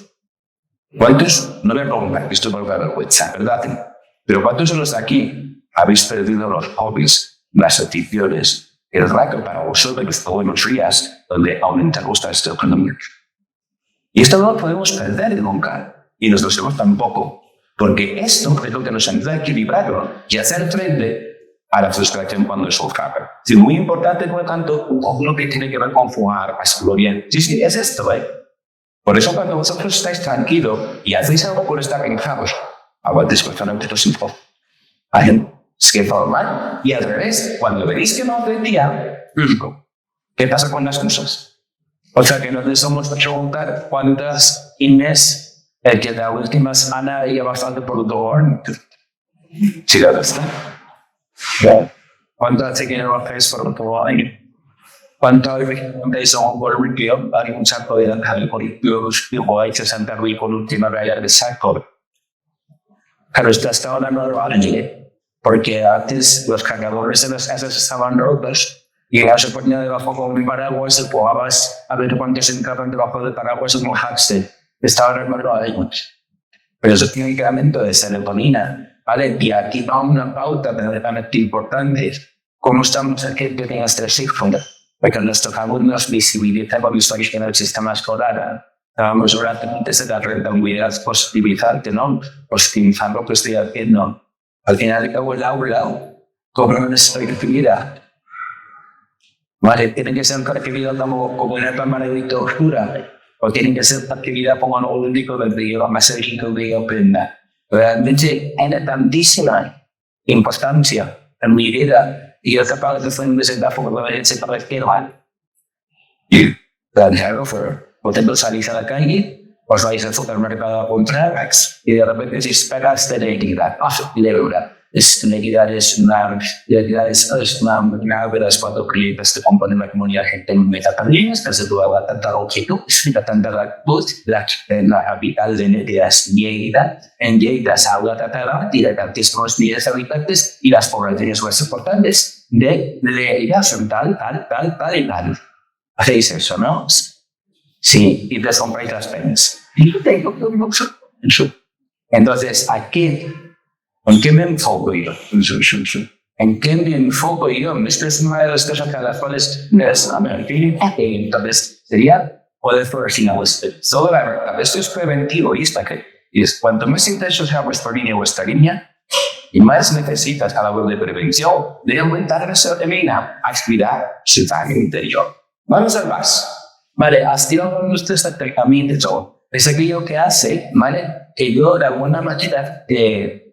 ¿Cuántos? No voy a preguntar, esto me da vergüenza, ¿verdad? Pero ¿cuántos de los de aquí habéis perdido los hobbies, las aficiones, el rato para vosotros todos los días donde aumenta vuestra serotonina? Y esto no lo podemos perder nunca, y nosotros tampoco, porque esto es lo que nos ayuda a equilibrarlo y hacer frente a la frustración cuando es surfable. Es muy importante, por lo tanto, lo que tiene que ver con fumar, pasarlo bien. Sí, es esto, Por eso cuando vosotros estáis tranquilos y hacéis algo por estar relajados, aguantéis cuestionamente los hijos. Es que normal. Y al revés, cuando veis que no aprendía, ¿qué pasa con las cosas? O sea que no les somos a preguntar cuántas Inés, que la última semana iba bastante por el dolor. Sí, la verdad. ¿Cuántas se quieren hacer por el dolor? ¿Cuánto empezó por el río? Hay un saco de dejar por el río y se senta Luis por última raya de saco. Pero está hasta ahora no lo haré, porque antes los cargadores de las casas estaban rotos y ya se ponía debajo con mi paraguas y podías a ver cuántos entraban debajo del paraguas y mojarse. Estaba armado ahí. Pero eso tiene incremento de serotonina, ¿vale? Y aquí va una pauta verdaderamente importante. ¿Cómo estamos aquí que tengas 3 hijos? Porque nos tocamos nos visibilizar por visto que en el sistema escolar. Estábamos durante de la rentabilidad positivizante, ¿no? Positivizar lo que estoy haciendo. Al final, acabo el aula, como una actividad. Vale, tiene que ser una actividad como una cámara de lectura, o tiene que ser una actividad como lo único del día, más el que aprenda. Realmente hay tantísima importancia en mi vida. Y yo capaz de hacer un desenlazo por la vez se parece mal. Y plantearlo fue, vosotros salís a la calle, os vais al supermercado a comprar, y de repente si esperas tener equidad. La equidad es una de las 4 clientes que componen la comunidad gente metacardinas, que se tuvo tanta longitud, tanta latitud, la capital de Lleida es Lleida. En Lleida se habla catalán, tiene tantísimos miles de habitantes y las poblaciones más importantes de Lleida son tal y tal. Hacéis eso, ¿no? Sí, y les compráis las penas. Entonces, aquí, ¿en qué me enfoco yo? ¿En qué me enfoco yo? Esta es una de las cosas a las cuales entonces sería poder florecer toda la verdad. Esto es preventivo y es cuanto más intenso sea vuestra línea y más necesitas a la web de prevención de aumentar la serotonina, actividad su daño interior. Vamos a más. Vale, activar con ustedes el tratamiento. Es aquello que hace, ¿vale? Que yo de alguna manera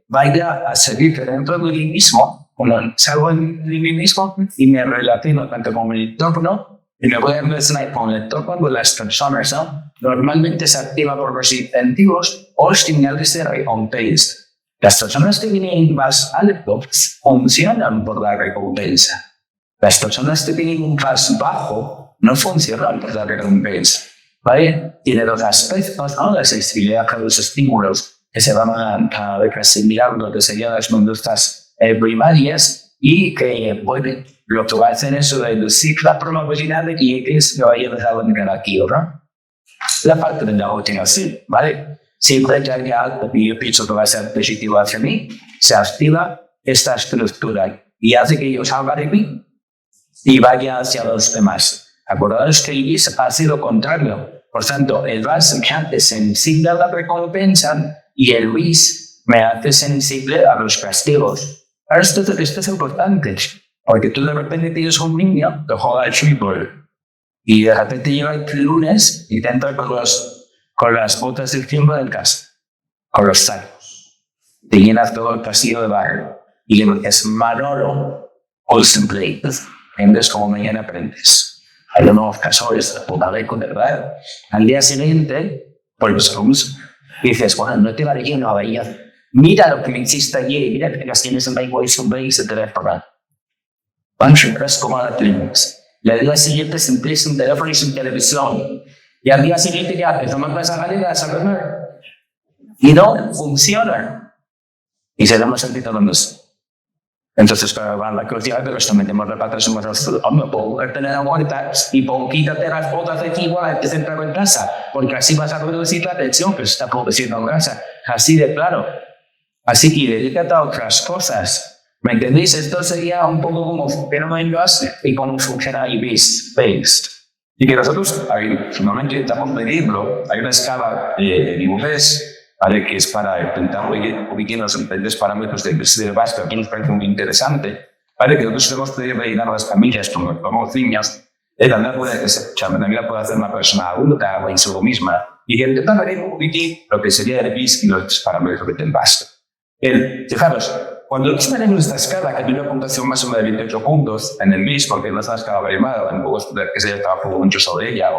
vaya a seguir dentro de mí mismo, como salgo de mí mismo y me relaciono tanto con el entorno Y me voy a empezar con el lector cuando las personas, ¿no? Normalmente se activa por los incentivos o señales de recompensa. Las personas que tienen más alto funcionan por la recompensa. Las personas que tienen un más bajo no funcionan por la recompensa. ¿Vale? Tiene dos aspectos, ¿no? La sensibilidad a los estímulos que se van a asimilar lo que serían las conductas primarias y que, bueno, lo que va a hacer es reducir la probabilidad de que se vaya a dejar de negativo, ¿no? La parte de la motivación, ¿vale? Siempre que haya algo que yo pienso que va a ser positivo hacia mí, se activa esta estructura y hace que yo salga de mí y vaya hacia los demás. Acordaos que Luis ha sido contrario. Por tanto, el Vas me hace sensible a la recompensa y el Luis me hace sensible a los castigos. Ahora, esto es importante, porque tú de repente tienes un niño que juega al fútbol y de repente llega el lunes y te entra con las botas del tiempo del casa, con los sacos. Te llenas todo el pasillo de barrio y le dices, Manolo, Olsen Plate. ¿Entiendes cómo mañana aprendes? Hay unos cazadores de puta ley con verdad. Al día siguiente, pues vamos, dices, bueno, no te vale lleno a Bahía. Mira lo que me hiciste ayer, mira que las tienes en Bahía y son Bahía y se te debe pagar. Van a como la tenemos. Y al día siguiente se empieza un teléfono y sin televisión. Y al día siguiente, ¿qué haces? Tomas esa galera a comer. Y no funciona. Y se da más sentido a los. Entonces, para la curiosidad, pero también tenemos repartos en nuestros hombre, puedo tener la muerta y puedo quitarte las botas de aquí igual antes de entrar en casa, porque así vas a reducir la tensión que se está produciendo en casa. Así de claro. Así que dedícate a otras cosas. ¿Me entendéis? Esto sería un poco como funciona en base y cómo funciona based. Y que nosotros, finalmente intentamos medirlo. Hay una escala de niveles, ¿vale? Que es para intentar ubicar los diferentes parámetros de base, que aquí nos parece muy interesante, ¿vale? Que nosotros hemos podido rellenar a las familias como niños, también puede hacer una persona adulta o en sí misma, y intentar medir un poquitín lo que sería el BIS y los parámetros del base. Fijaros, cuando nosotros tenemos esta escala que tiene una puntuación más o menos de 28 puntos en el BIS, porque no es una escala variada, tampoco es que se haya trabajado mucho sobre ella,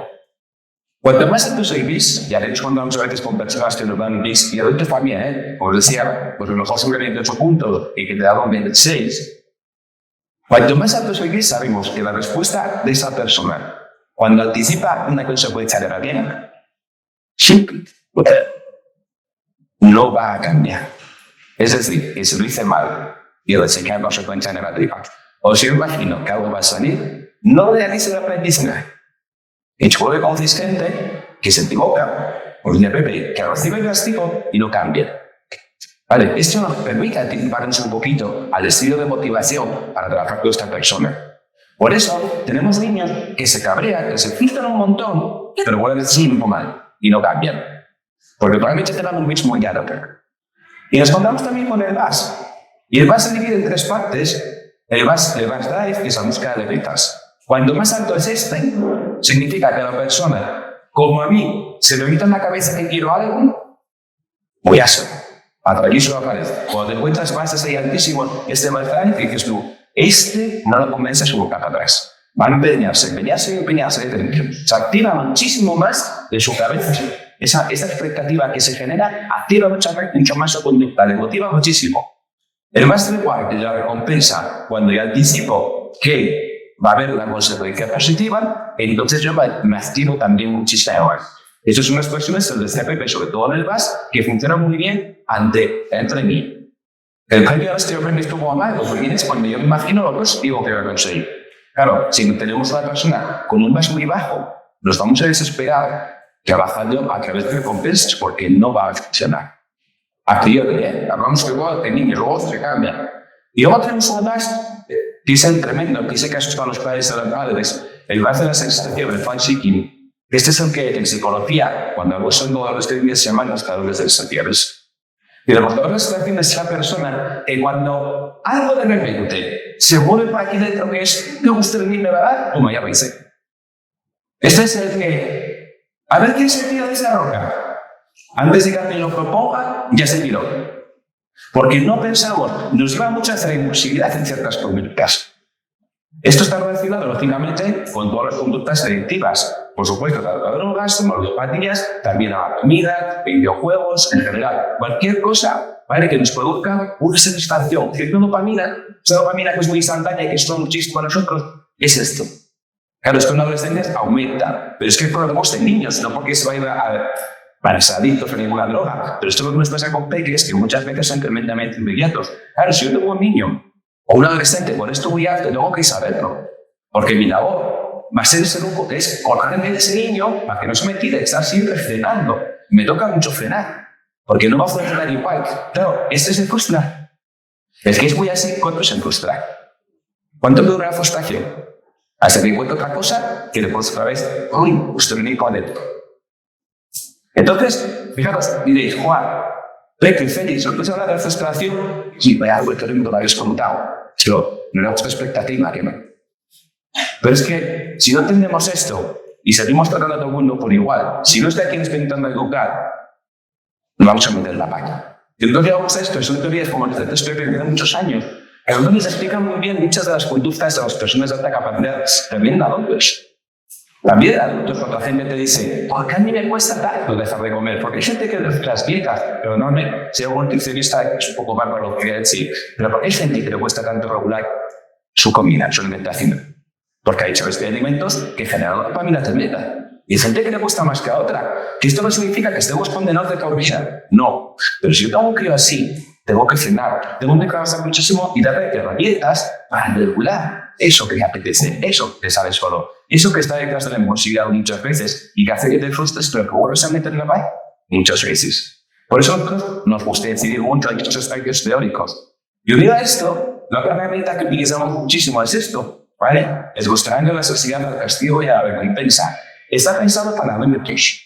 cuanto más alto soy BIS, ya de hecho cuando vamos a veces con personas que nos dan BIS, y adultos también, como os decía, pues a lo mejor sobre 28 puntos y que te daban 26. Cuanto más alto soy BIS, sabemos que la respuesta de esa persona, cuando anticipa una consecuencia de la bien, siempre no va a cambiar. Es decir, que si lo hice mal y lo enseñé en consecuencia negativa, o si yo imagino que algo va a salir, no realice el aprendizaje. Hecho de consistente que se equivoca, o de Pepe que recibe el castigo y no cambia. Vale, esto nos permite anticiparnos un poquito al estilo de motivación para trabajar con esta persona. Por eso tenemos niños que se cabrean, que se frustran un montón, pero vuelven siempre mal y no cambian. Porque probablemente tengan un mismo carácter. Y nos contamos también con el VAS. Y el VAS se divide en tres partes. El VAS Drive, que es la búsqueda de metas. Cuanto más alto es este, significa que la persona, como a mí, se me quita en la cabeza que quiero algo, voy a hacer. Aquí solo aparece. Cuando te encuentras bases ahí altísimos, este VAS Drive, dices tú, este no lo convence a su boca para atrás. Va a empeñarse. Se activa muchísimo más de su cabeza. Esa expectativa que se genera activa mucho más su conducta, le motiva muchísimo. El más igual que la recompensa, cuando yo anticipo que va a haber una consecuencia positiva, entonces yo me activo también muchísimo más. Eso es unas cuestiones del CPP, sobre todo en el VAS, que funcionan muy bien entre mí. El premio de yo aprendí como mal, porque es cuando yo me imagino lo positivo que voy a conseguir. Claro, si tenemos una persona con un VAS muy bajo, nos vamos a desesperar trabajando a través de recompensas porque no va a funcionar. A priori, hablamos que luego de niños, luego se cambia. Y luego tenemos un VAS que es el tremendo, que ese caso es para los padres de las madres, el VAS de la sensación, el fan-seeking. Este es el que en psicología, cuando hago son modelos de vida, se llaman los creadores de sensaciones. Y los creadores de sensaciones es la persona que cuando algo de repente se vuelve para aquí dentro que es, ¿te gusta el niño, verdad? Como ya pensé. Este es el que a ver quién se tira de esa roca. Antes de que alguien lo proponga, ya se tiró. Porque no pensamos, nos lleva mucha impulsividad en ciertas conductas. Esto está relacionado, lógicamente, con todas las conductas adictivas. Por supuesto, tanto a drogas, como a ludopatías, también a la comida, videojuegos, en general. Cualquier cosa, ¿vale?, que nos produzca una satisfacción. Cierta dopamina, esa dopamina que es muy instantánea y que es muchísimo para nosotros, es esto. Claro, es que en adolescentes aumenta, pero es que lo vemos en niños, no porque se vaya para ser adictos a ninguna droga. Pero esto es lo que nos pasa con peques, que muchas veces son tremendamente inmediatos. Claro, si yo tengo un niño o un adolescente con esto muy alto, tengo que saberlo. Porque mi labor va a ser ese grupo que es colgarme de ese niño para que no se me tire, estar siempre frenando. Me toca mucho frenar, porque no va a funcionar igual. Claro, este se frustra. Es que es muy así cuando se frustra. ¿Cuánto dura la frustración? Hasta que encuentro otra cosa que después otra vez, uy, usted viene con él. Entonces, fijaros, diréis, Juan, Peque, Félix, ¿no puedes hablar de la frustración? Sí, vaya algo que no lo habéis contado. Pero no era vuestra expectativa, que no. Pero es que si no entendemos esto y seguimos tratando a todo el mundo por igual, si no está quien está intentando educar, nos vamos a meter la pata. Y entonces llegamos a esto, son teorías como las de Pepe de muchos años. Entonces explican muy bien muchas de las conductas de las personas de alta capacidad, también de adultos. También adultos, cuando la gente te dice, ¿por qué a mí me cuesta tanto dejar de comer? Porque hay gente que las dietas, pero no, si algún nutricionista es un poco bárbaro lo que voy a decir, pero ¿por qué hay gente que le cuesta tanto regular su comida, su alimentación? Porque hay sabes que hay alimentos que generan dopamina tremenda. Y hay gente que le cuesta más que a otra. Que esto no significa que estemos condenados de caloría. No. Pero si yo tengo un crío así, tengo que frenar, tengo que trabajar muchísimo y darle herramientas para regular eso que le apetece, eso que sale solo, eso que está detrás de la impulsividad muchas veces y que hace que te frustres, pero que vuelves a meter en la paz muchas veces. Por eso nos gusta decidir mucho en estos aspectos teóricos. Y unido a esto, la otra herramienta que utilizamos muchísimo es esto, ¿vale? Es mostrando la sociedad al castigo y a la recompensa. Está pensado para limitation,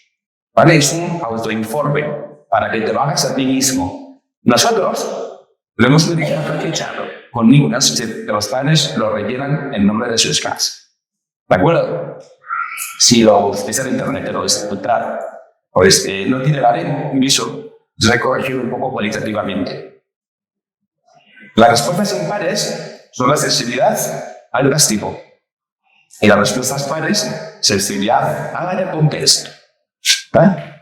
¿vale? Es un autoinforme para que te lo hagas a ti mismo. Nosotros lo hemos utilizado con ninguna de los padres lo rellenan en nombre de sus casas. ¿De acuerdo? Si lo buscáis en internet, lo vais a encontrar. Pues no tiene un viso recogido un poco cualitativamente. Las respuestas impares son la sensibilidad al castigo. Y las respuestas pares, sensibilidad a la recompensa. ¿Vale?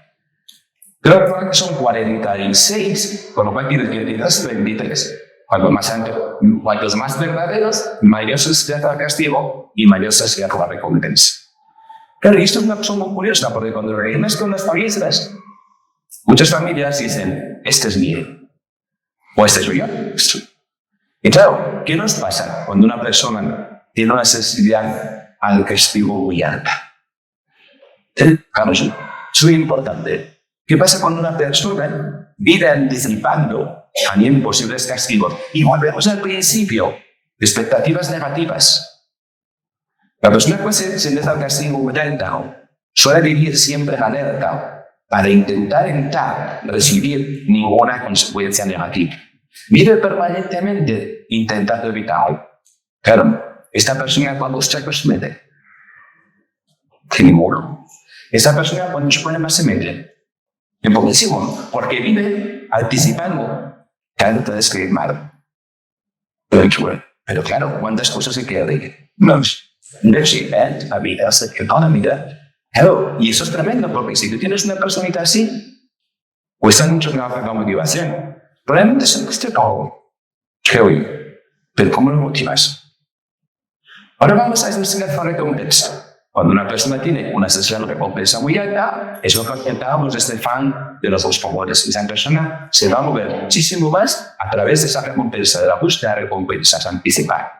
Creo que son 46, con lo cual tienes que decir 23. Cuantos más verdaderos, mayor sensibilidad al castigo y mayor sensibilidad a la recompensa. Claro, y esto es una cosa muy curiosa, porque cuando lo reúnes con las familias, muchas familias dicen, este es mío, o este es mío. Y claro, ¿qué nos pasa cuando una persona tiene una sensibilidad al castigo muy alta? Claro, eso es muy importante. ¿Qué pasa cuando una persona vive anticipando también posibles castigos? Y volvemos al principio, expectativas negativas. La persona que se siente al castigo muy alta suele vivir siempre en alerta para intentar evitar recibir ninguna consecuencia negativa. Vive permanentemente intentando evitarlo. Claro, esta persona cuando se mete, que ninguno. Esa persona cuando se pone más se mete. Es poquísimo, porque vive anticipando que algo te va a escribir mal. Pero claro, ¿cuántas cosas se quedan? No sé, la vida se queda la vida. Claro, y eso es tremendo, porque si tú tienes una personita así, cuesta mucho trabajo la motivación. Probablemente se cueste todo, creo yo. Pero ¿cómo lo motivas? Ahora vamos a investigar la recompensa. Cuando una persona tiene una sensación de recompensa muy alta, es lo que comentábamos este fan de los dos favores. Esa persona se va a mover muchísimo más a través de esa recompensa, de la búsqueda de recompensas anticipadas.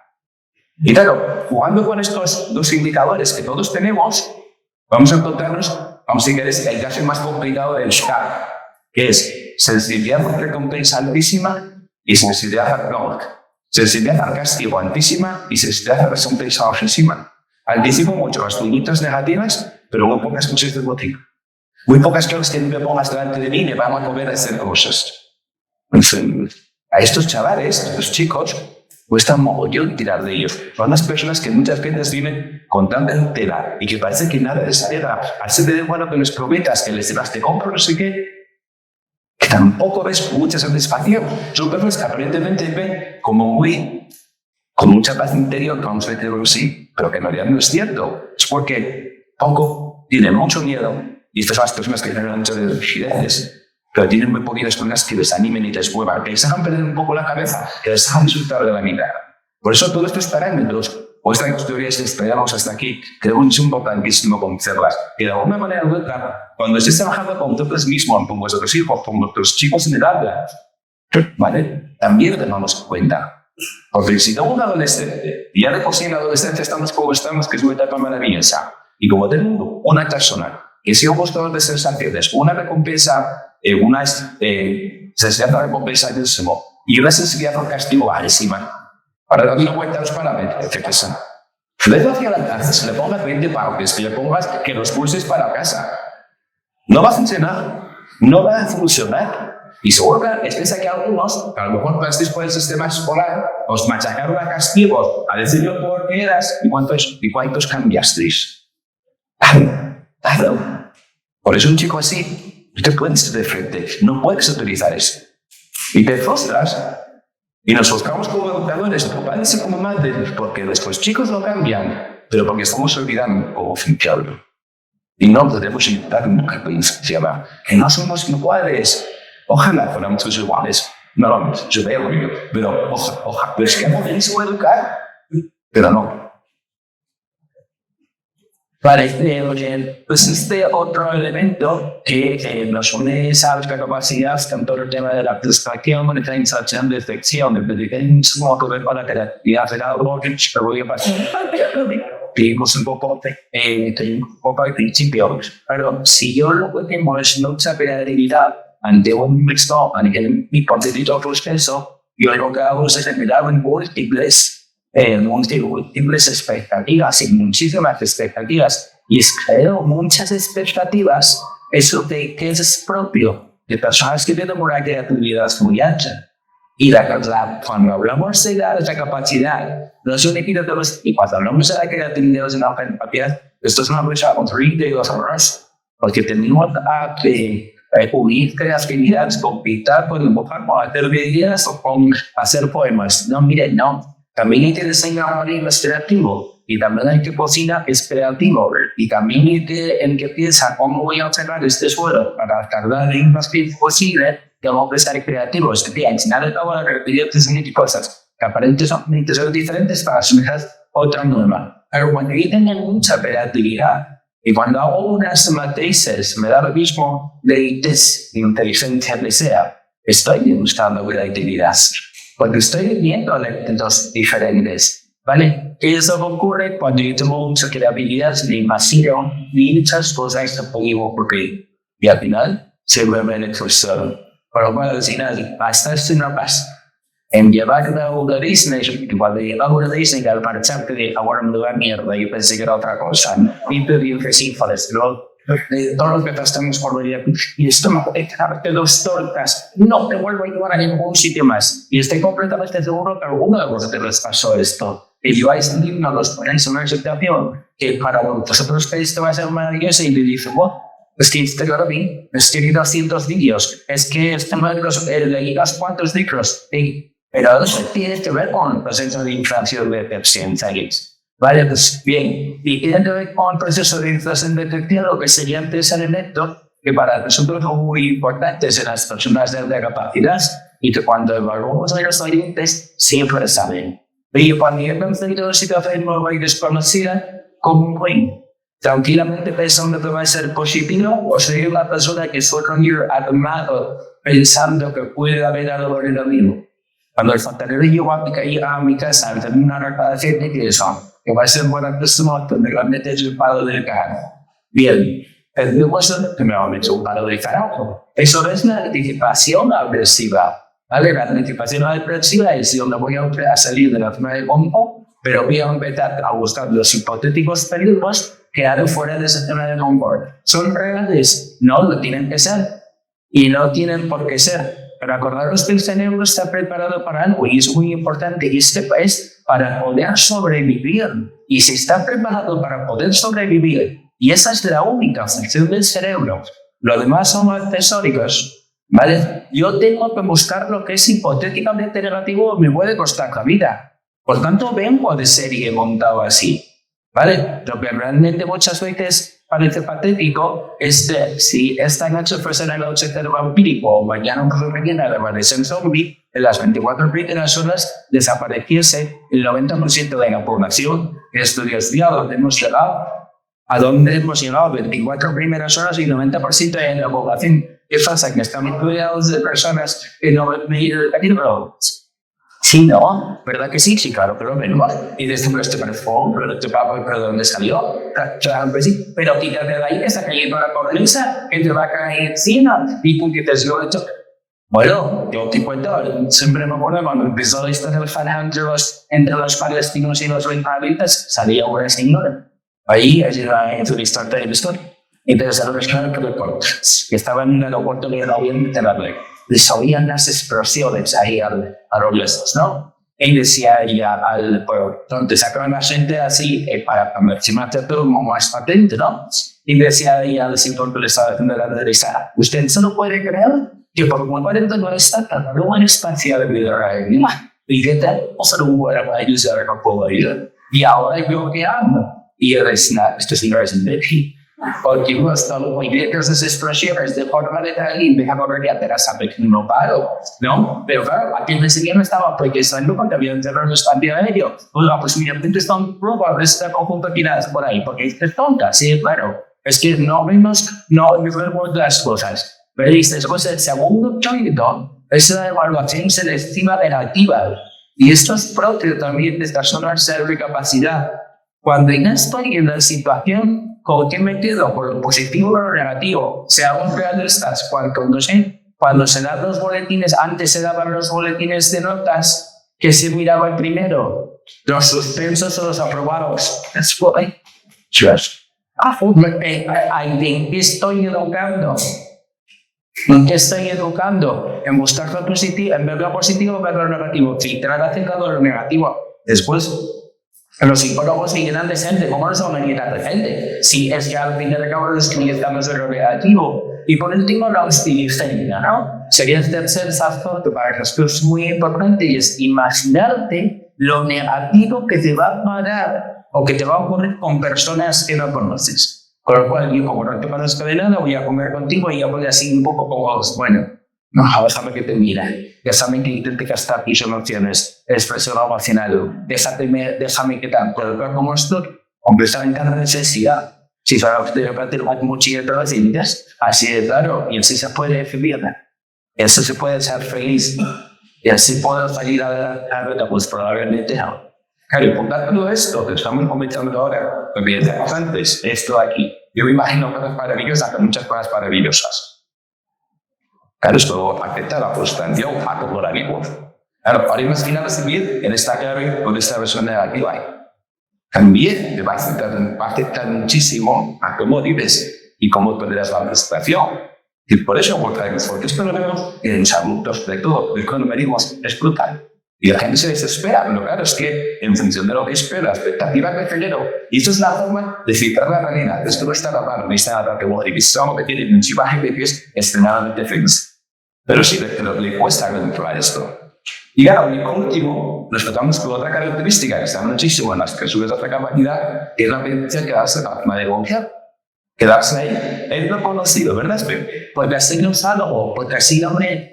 Y claro, jugando con estos dos indicadores que todos tenemos, vamos a encontrarnos, vamos a decir, el caso más complicado del SCAR, que es sensibilidad a recompensa altísima y sensibilidad al castigo. Sensibilidad al castigo altísima y sensibilidad a recompensa bajísima. Anticipo mucho las conductas negativas, pero muy pocas cosas de motivo. Muy pocas cosas que me pongas delante de mí y me van a mover a hacer cosas. A estos chavales, a estos chicos, cuesta mogollón tirar de ellos. Son las personas que muchas veces viven con tanta entera y que parece que nada les llega. Así de bueno que les prometas que les llevas de compro, no sé qué, que tampoco ves mucha satisfacción. Son personas que aparentemente ven como muy con mucha paz interior, vamos a decirlo así, pero que en realidad no es cierto. Es porque poco tienen mucho miedo, y estas son las personas que generan muchas rigideces, pero tienen muy poquitas personas que les animen y les muevan, que les hagan perder un poco la cabeza, que les hagan disfrutar de la vida. Por eso todos estos parámetros, o estas teorías que esperamos hasta aquí, creo que es importantísimo conocerlas. Que de alguna manera u otra, cuando estés trabajando con vosotros mismos, con vuestros hijos, con vuestros chicos en el aula, ¿vale? También tenemos en cuenta. Porque si tengo un adolescente, y ya de por sí en la adolescencia estamos como estamos, que es una etapa maravillosa, y como tengo una persona que si un buscador de sensaciones, una recompensa, una necesidad de recompensa en el semo, y una sensibilidad por castigo encima, para darle una vuelta a los parámetros, etc. Le hacia la casa, se le pongas 20 partes, que le pongas que los pulses para casa. No va a funcionar, no va a funcionar. Y seguro que es que algunos, a lo mejor pasasteis por el sistema escolar, os machacaron a castigos, a decirle por qué eras y cuántos cambiasteis. Claro. Por eso un chico así, no te puedes de frente, no puedes utilizar eso. Y te frustras. Y nos buscamos como educadores, como padres y como madres, porque nuestros chicos no cambian, pero porque estamos olvidando cómo funciona. Y no podemos intentar nunca funciona. Que no somos iguales. Ojalá fuéramos iguales. No, yo veo, pero ojalá, pero es que no podemos educar. Pero no. Vale, oye, pues este otro elemento que nos une esa capacidad en todo el tema de la abstracción, de la inserción de sección, de predicción, que ver con la creatividad de la lógica, pero voy a pasar. Vimos un poco al principio, pero si yo lo que tengo es mucha creatividad ante un mixto, ante el hipotético proceso, yo lo que hago es generar múltiples expectativas y muchísimas expectativas, y creo muchas expectativas, eso de que es propio de personas que tienen una creatividad muy alta. Y cuando hablamos de la capacidad, no es un equipo de los, y cuando hablamos de la creatividad de una capacidad, esto es una cosa de los errores, porque tenemos que unir creatividad con pintar, con hacer videos o con hacer poemas. No, miren, no. También hay que diseñar un es creativo, y también hay que cocinar es creativo, y también hay que pensar cómo voy a observar este suelo para tardar en más tiempo posible. Tengo que ser creativo, es decir, enseñar a la creatividad que significa cosas que aparentemente son diferentes para asumir otra norma. Pero cuando yo tengo mucha creatividad, y cuando hago unas matrices, me da lo mismo de inteligencia que sea, estoy buscando creatividad. Porque estoy viendo elementos diferentes, ¿vale? ¿Qué es lo que ocurre cuando yo tengo mucha creatividad, me imagino muchas cosas que puedo ocurrir? Y al final se vuelve frustrado. Pero bueno, al final, basta si no pasa. En llevar una Disney, cuando llegaba una Disney, al parecer que ahora me da mierda, yo pensé que era otra cosa. Y pedí que sí, todos los que estamos por venir y esto me puede quedarte 2 tortas, no te vuelvo a llevar a ningún sitio más. Y estoy completamente seguro que alguno de vosotros les pasó esto. Y lleváis un himno, los ponéis en una situación que para vosotros esto va a ser maravilloso, y le dice, bueno, es que este lo vi, es que he 200 vídeos, es que este leí unos cuantos libros, pero eso tiene que ver con el proceso de inflación de percentajes. Vale, pues bien, y tiene que ver con el proceso de inflación de detección, lo que sería tres elementos que para nosotros son muy importantes en las personas de alta capacidad, y que cuando evaluamos a los oyentes siempre saben. Pero cuando yo me enfrento a una situación nueva y desconocida, ¿cómo voy? Tranquilamente pensando que va a ser positivo, o soy una persona que fue armado pensando que puede haber algo negativo. Cuando el fontanero llegó a mi casa, al terminar cada gente que eso, que va a ser buena persona, que me va a meter el palo del carro. Bien, el negocio que me va a meter un palo del carro. Eso es la anticipación agresiva. ¿Vale? La anticipación agresiva es si yo me voy a salir de la zona de confort, pero voy a empezar a buscar los hipotéticos peligros que hay fuera de esa zona de confort. Son reales, no lo tienen que ser y no tienen por qué ser. Pero acordaros que el cerebro está preparado para algo y es muy importante, y este es para poder sobrevivir. Y si está preparado para poder sobrevivir, y esa es la única función del cerebro, lo demás son accesorios, ¿vale? Yo tengo que buscar lo que es hipotéticamente negativo, me puede costar la vida. Por tanto, vengo de serie montado así, ¿vale? Lo que realmente muchas veces parece patético es de si esta noche fuese la noche del vampírico o mañana por la mañana aparece un zombie, en las 24 primeras horas desapareciese el 90% de la población. Estudios ya donde hemos llegado, a dónde hemos llegado, 24 primeras horas y 90% de la población. ¿Qué pasa? Que estamos rodeados de personas que no ven el peligro. Sí, ¿no? ¿Verdad que sí? Sí, claro, pero menos. Y después te parece, pero te pago, ¿pero de dónde salió? Claro que sí, pero quítate de ahí que está cayendo la cornisa, que te va a caer encima. Y tú dices, yo he hecho. Bueno, yo te cuento, siempre me acuerdo cuando empezó la historia del fan entre los palestinos y los israelitas, salía una señora. Ahí era en su historia de la historia. Entonces, a los que estaban en el aeropuerto de la Oriente Medio, les oían las explosiones ahí a los restos, ¿no? Y decía ella al pueblo, donde sacaban la gente así para aproximarse a todo como más patente, ¿no? Y decía ella al señor que le estaba haciendo la derecha, ¿usted solo puede creer que por un 49 está tan luego en espacio de vida ahí? Y que tal, o sea, no puede ayudar a puedo ayudar. Y ahora yo que amo. Y él es, este señor es un Becky. Porque yo hasta los movimientos de explosiones de forma de tal y me dejaba ver a saber que no paro, ¿no? Pero claro, aquí el señor no estaba porque salió porque había enterrado en el espacio aéreo. Bueno, pues mi mente está un poco de este conjunto de tiradas por ahí, porque es tonta, sí, claro. Es que no vemos las cosas. Pero después el segundo choito es la evaluación selectiva negativa. Y esto es propio también de esta zona de capacidad. Cuando no estoy en la situación con que me quedo por lo positivo o lo negativo, seamos realistas, cuando se dan los boletines, antes se daban los boletines de notas, que se miraba el primero, los suspensos o los aprobados. ¿En qué estoy educando? ¿En qué estoy educando? En buscar lo positivo, en ver lo positivo o ver lo negativo, filtrar acerca de lo negativo. Después, los psicólogos se llenan de gente. ¿Cómo no se van a llenar de gente? Si es que al fin y al cabo los que estamos en lo negativo. Y por último, la hostilidad, ¿no? Sería el tercer aspecto para nosotros muy importante y es imaginarte lo negativo que te va a parar o que te va a ocurrir con personas que no conoces. Con lo cual, yo como no te conozco de nada, voy a comer contigo y ya voy así un poco como vos. Bueno, no, déjame que te mire, déjame que intente gastar mis emociones, expresión emocional, déjame que tanto, pero como estoy completamente en necesidad. Si para usted va a tener muchas pacientes, así de claro, y así se puede vivir, eso se puede ser feliz, y así puedo salir adelante, pues probablemente no. Claro, por todo esto que estamos comentando ahora, lo que decíamos antes, esto aquí, yo me imagino cosas maravillosas, muchas cosas maravillosas. Claro, esto afecta a la frustración, a todo lo vivo. Claro, para imaginarse bien en esta clave con esta versión negativa. También te va a afectar muchísimo a cómo vives y cómo tolderas la frustración. Y por eso, porque esto lo vemos en los adultos, de todo, el cuando venimos es brutal. Y la gente se desespera, pero claro, es que en función de lo que espera, la expectativa que genero, y esto es la forma de filtrar la realidad. Esto no está grabado, no está nada que bueno, y que tiene muchísima gente que es extremadamente feliz. Pero sí, le cuesta controlar esto. Y claro, y por último, nos tratamos con otra característica que está muchísimo en las personas de otra capacidad, que es la tendencia a quedarse en la zona de confianza. Quedarse ahí. Es lo conocido, ¿verdad? Porque así no es algo, porque así no me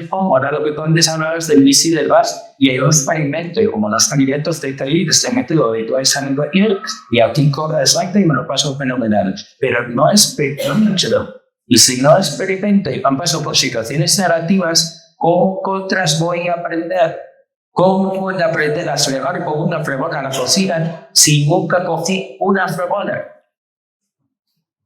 pongo, ahora lo que tú antes hablabas del bici del bus, y hay un experimento, y como los experimentos de ahí, este método de todo examen de aquí, y aquí corre exacto y me lo paso fenomenal. Pero no es pequeño. Y si no experimento y han pasado por situaciones negativas, ¿cómo otras voy a aprender? ¿Cómo voy a aprender a fregar con una fregona a la cocina si nunca cogí una fregona?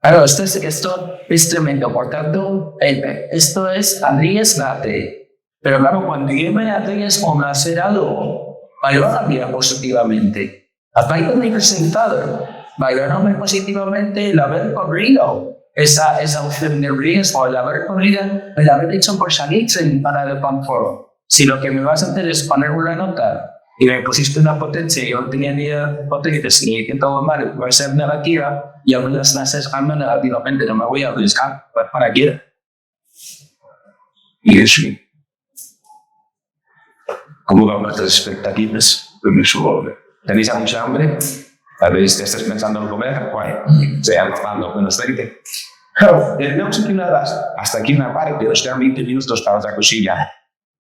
Claro, esto es tremendo. Por tanto, esto es arriesgate. Pero claro, cuando yo me arriesgo a hacer algo, valórame positivamente. Aparte de resultado, valórame positivamente el haber corrido. Esa opción de riesgo, el haber corrido, el haber hecho por salirse para el confort. Si lo que me vas a hacer es poner una nota y me pusiste una potencia y yo no tenía ni idea de potencia, y que todo mal va a ser negativa, y aún las clases cambian negativamente, no me voy a arriesgar para qué. Y eso, ¿cómo van nuestras expectativas? ¿Tenéis mucha hambre? Tal vez te estés pensando en comer, bueno, sea cuando nos trate. Claro, tenemos aquí hasta aquí una parte, nos quedan 20 minutos para la cocina.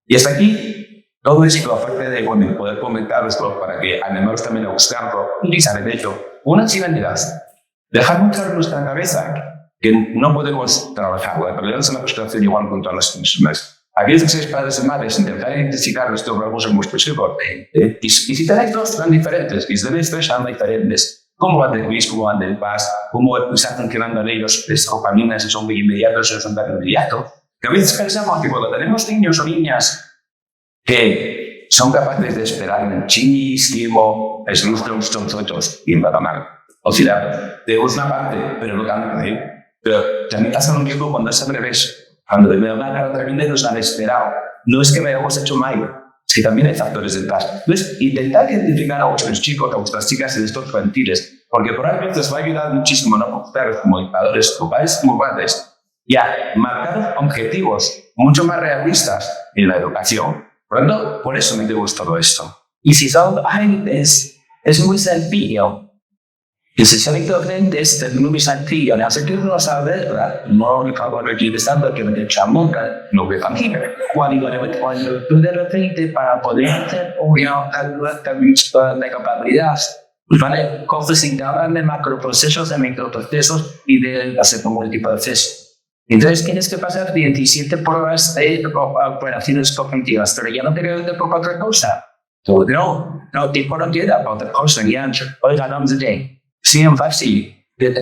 Y hasta aquí, todo esto, aparte de poder comentar esto para que además también lo buscando, utilizar de hecho unas identidades. Dejar claro en nuestra cabeza que no podemos trabajar, la realidad es una frustración igual con todas las personas. Aquellos que sois padres y madres, intentar identificar estos rasgos en vuestro hijo. Y si tenéis dos tan diferentes, y si tenéis tres tan diferentes, ¿cómo van de Luis, cómo van del paz, cómo están funcionando en ellos las dopaminas, si son muy inmediatos, si son tan inmediatos? Que a veces pensamos que cuando tenemos niños o niñas que son capaces de esperar muchísimo, es nosotros y nada mal. O sea, tenemos una parte, pero no tanto, Pero también pasa lo mismo cuando es al revés. Cuando me da una cara tremenda y nos han esperado. No es que me hayamos hecho mal, es que también hay factores detrás. Entonces, intentar identificar a vuestros chicos, a vuestras chicas en estos infantiles, porque probablemente les va a ayudar muchísimo, no como ustedes, como educadores, como padres, y a marcar objetivos mucho más realistas en la educación. Por eso me gusta todo esto. Y si son agentes, es muy sencillo. Y si son agentes, es muy sencillo. No sé qué no saber, no me acabo de decir que me echamos, no me familia. Cuando tú de repente, para poder hacer una de capacidad, ¿vale? Cosas integradas de macroprocesos, de microprocesos y de hacer como el tipo de procesos. Entonces tienes que pasar 17 pruebas de operaciones cognitivas, pero ya no te quedas de por otra cosa. No, tipo no queda para otra cosa. Ya, oiga, vamos a ver. Sí, en fácil.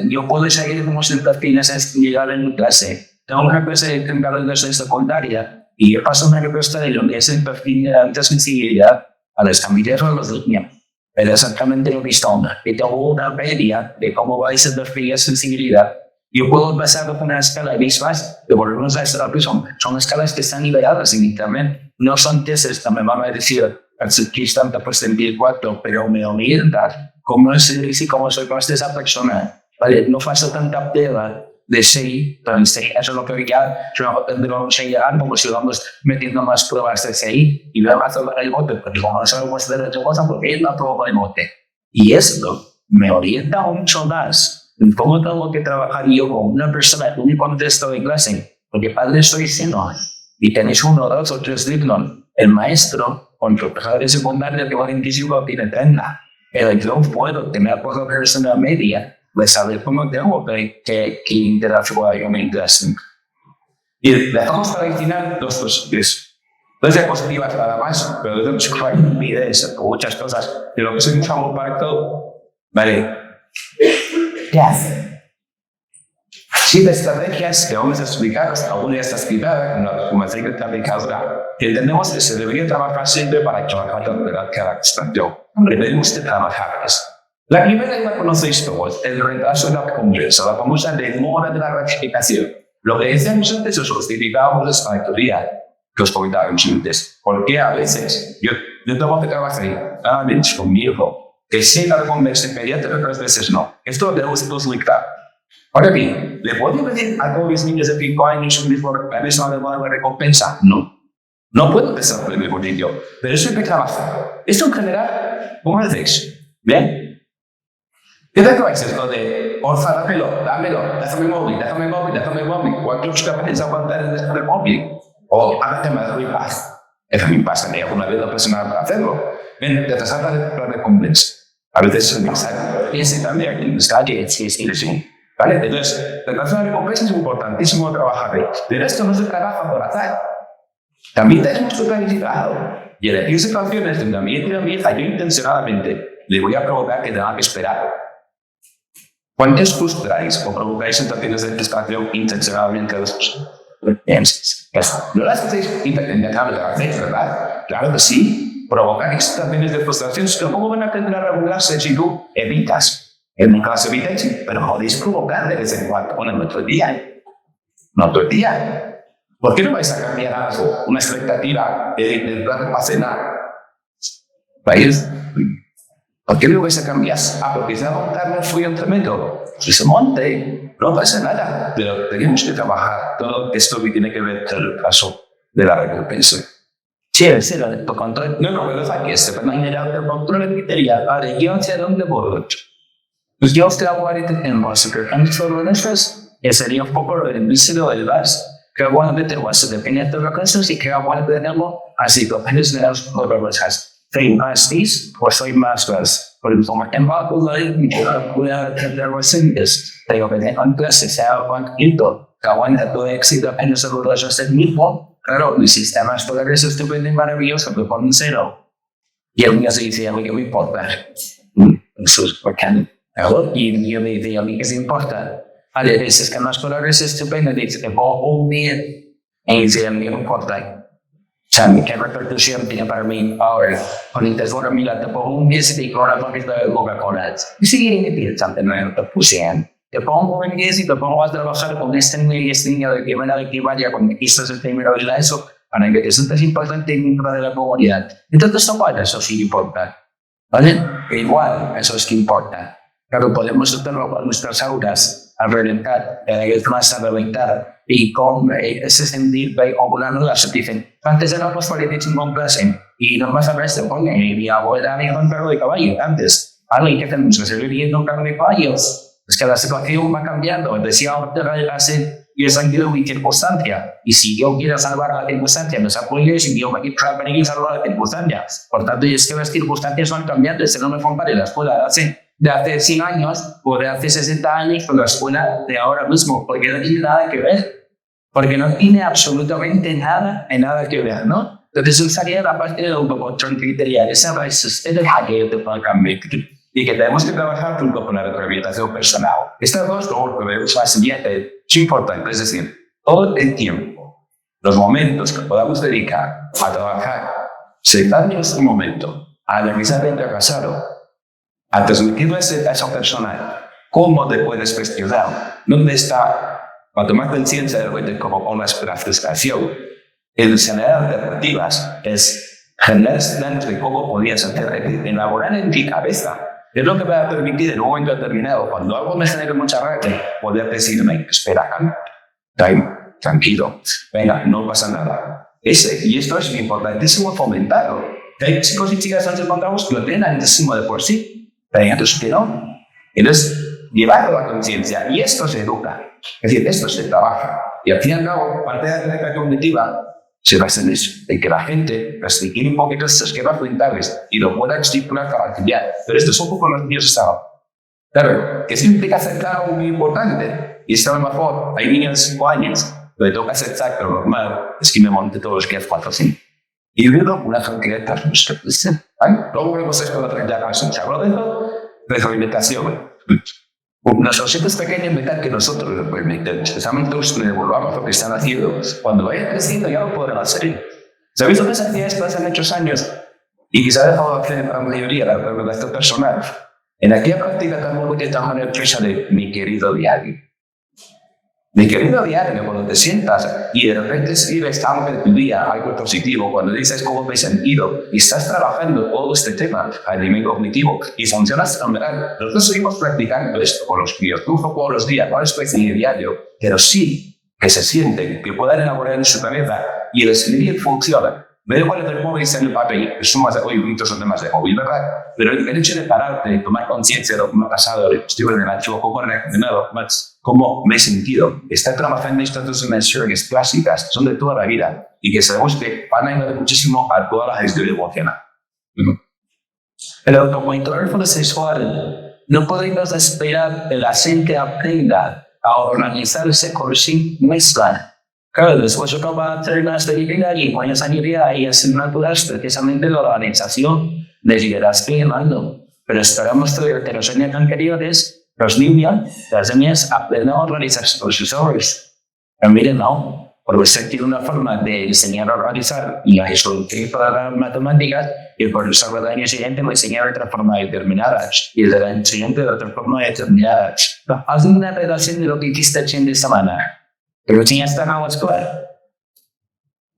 Yo puedo seguir como disciplinas sin llegar en mi clase. Tengo una clase de clase secundaria y yo paso una respuesta de lo que es el perfil de sensibilidad a las camisetas de los niños. Es exactamente lo mismo. Y tengo una media de cómo va ese perfil de sensibilidad. Yo puedo pasar con una escala de mismas, de volvemos a esta son escalas que están liberadas en internet. No son testes, me van a decir, aquí está el 4, pero me orientan. ¿Cómo es y cómo soy más de esa persona? ¿Vale? No faço tanta prueba de sí, entonces eso es lo que ya vamos a llegar, como si vamos metiendo más pruebas de sí y vamos a hacer el bote, porque como no sabemos hacer otra cosa, porque no prueba el bote. Y esto me orienta mucho más en cómo tengo que trabajar yo con una persona en un contexto de clase, porque padre estoy diciendo, y tenéis 1, 2 o 3 dignos, el maestro con profesor de secundaria que 45 tiene 30. Pero yo puedo tener por persona media de saber cómo tengo que interactuar con mi clase. Y dejamos para el final dos cosas. No es diapositiva nada más, pero tenemos que hacer videos o muchas cosas. De lo que soy mucho amor para todo. Vale. Yes. Sí, de estrategias que vamos a explicar, alguna de estas primeras, como decía también ahora, que entendemos que se debería trabajar siempre para trabajar cada abstracción. Debemos de trabajarlas. La primera la conocéis todos, el retraso de la recompensa, la famosa demora de la gratificación. Lo que decíamos antes os justificábamos la factoría que os comentaba antes. Porque a veces yo tengo que trabajar conmigo, que sí la recompensa inmediata, pero otras veces no. Esto lo debemos explicar. Ahora bien, ¿le puedo pedir a todos los niños de 5 años un mismo recompensa? No. No puedo empezar por el mismo niño, pero eso hay que trabajar. Esto en general, ¿cómo lo hacéis? ¿Bien? ¿Qué tal que esto de, porfa, dámelo, déjame móvil? ¿Cuántos capaces aguantar en el móvil? O hágate más de paz. Eso me pasa, ni alguna vez la persona para hacerlo. Bien, te trata de la recompensa. A veces es necesario. Y ese también, en el calle, sí. ¿Vale? Entonces, la tasa de recompensa es importantísimo trabajar. Pero esto no se trabaja por azar. También tenemos que planificado. Y elegir situaciones donde también yo intencionadamente le voy a provocar que tenga que esperar. ¿Cuántos frustráis o provocáis situaciones de frustración intencionadamente a los pienses? No las hacéis intencionadamente, las hacéis, ¿verdad? Claro que sí. Provocáis situaciones de frustración, pero ¿cómo van a aprender a regularse si tú evitas? En un caso evitáis, pero podéis provocar de vez en cuando. Bueno, no todo el día. ¿Por qué no vais a cambiar algo? Una expectativa del plan para cenar. ¿Por qué no vais a cambiar? Porque se va a montar un frío tremendo. Si se monte, no pasa nada. Pero tenemos que trabajar todo esto que tiene que ver con el caso de la recompensa. sì, l'ho detto controllo. No, no, quello fa questo, per mantenere il controllo criterial. Allora, io ti dónde voy. Yo te hago ahorita en Massacre and solo de esas, sería un poco el vícido del VAS. Que bueno que te vas a depender de lo que haces y que bueno que tenemos así, dependes de los problemas. Soy más dis o soy más gas. Por el toma en bajo, voy a tener los indios. Tengo que tener un clase, sea un quinto. Que bueno, tu éxito apenas se lo das el mismo. Claro, mis sistemas todavía son estupendo y maravilloso, pero con un cero. Y el mío se dice, a mí que me importa. Eso es porque y yo me decía, a mí que se importa. A veces que más colores es estupendo, dice que voy un día y dice, a mí me importa. O sea, mi repercusión tiene para mí ahora. Cuando te fuera a mirar, te pongo un día y te digo, ahora porque estoy de Coca-Cola. Y sigue me pide tanto, no te pusieron. Te pongo un día y te pongo a trabajar con este niño y este niño de que van a que vaya con estas el primero de eso para que te sientas importante dentro de la comunidad. Entonces, no vale, eso sí importa. ¿Vale? Igual, eso es que importa. Claro, podemos hacerlo con nuestras auras a reventar, más a reventar, y con ese sentir de ovulando las dicen, antes era pues por el chingón clase, y no más a ver se pone, mi abuela había un perro de caballo, antes, alguien que tenemos que seguir viendo un perro de caballos, es que la situación va cambiando, decía ahorita la clase, y es aquí de circunstancia, y si yo quiero salvar a la circunstancia, nos apoyo, y si yo me quiero salvar a la circunstancia, por tanto, es que las circunstancias van cambiando, si no me compare la escuela de hace 100 años o de hace 60 años con la escuela de ahora mismo, porque no tiene nada que ver, porque no tiene absolutamente nada que ver, ¿no? Entonces, esa sería la parte del autocontrol criterial, esa es el hackeo de para cambio, y que tenemos que trabajar junto con la retroalimentación personal. Estas dos, lo que vemos la siguiente, es importante, es decir, todo el tiempo, los momentos que podamos dedicar a trabajar, sentarnos un momento, a analizar el fracasado, a transmitirle a esa persona cómo te puedes gestionar, dónde está, a tomar conciencia de cómo pones la frustración, el generar alternativas, es generar escenarios de cómo podrías hacer, elaborar en tu cabeza. Es lo que me va a permitir en un momento determinado, cuando algo me genere mucha rabia, poder decirme, espera, tranquilo, venga, no pasa nada. Y esto es importantísimo fomentarlo. Hay chicos y chicas que nos encontramos que lo tienen altísimo de por sí, pero hay otros que no. Entonces, llevarlo a la conciencia, y esto se educa, es decir, esto se trabaja. Y al fin y al cabo, parte de la técnica cognitiva se basa en eso, en que la gente restringe un poquito estos esquemas mentales y lo pueda estipular para cambiar. Pero esto es un poco los niños estaban. Claro, que eso implica aceptar algo muy importante. Y esto a lo mejor, hay niños de 5 años, donde tengo que aceptar que lo normal es que me monte todos los días 4 o 5. Y luego una tranquilidad, luego vemos esto de la tranquilidad, retroalimentación. Los objetos pequeños metan que nosotros lo permitamos, especialmente los que devolvamos lo que están haciendo. Cuando vayan creciendo ya lo podrán hacer. ¿Sabéis lo que se hacía esto hace muchos años? Y quizá ha dejado de hacer la mayoría de la relación personal. En aquella práctica tampoco te estamos en el trecho de mi querido diario. Mi querido diario, cuando te sientas y de repente escribes algo de tu día, algo positivo, cuando dices cómo me he sentido y estás trabajando todo este tema a nivel cognitivo y funcionas fenomenal. Nosotros seguimos practicando esto con los críos, no todos los días, no es especie de diario, pero sí que se sienten, que puedan elaborar en su cabeza y el escribir funciona. Me da igual el móvil en el papel, son más de hoy, muchos son temas de hobby, ¿verdad? Pero el hecho de pararte, de tomar conciencia de lo que me ha pasado, estoy en el archivo, cómo he reaccionado, cómo me he sentido, estar trabajando en estas dos dimensiones clásicas, son de toda la vida y que sabemos que van a ayudar muchísimo a toda la gestión emocional. Pero como intrógrafo sexual, no podemos esperar que la gente aprenda a organizarse con sí misma. Claro, después yo va a hacer más de vida y voy a salir y asignaturas precisamente de la organización de liderazgo y mando. Pero esperamos que los años anteriores, los niños, las niñas aprendan a organizarse con sus hombres. Pero miren, no, porque usted tiene una forma de enseñar a organizar y a resolver para las matemáticas y el profesor del año siguiente me enseña de otra forma determinada y el del año siguiente de otra forma determinada. Haz una redacción de lo que hiciste el fin de semana. Pero si ya está en la escuela.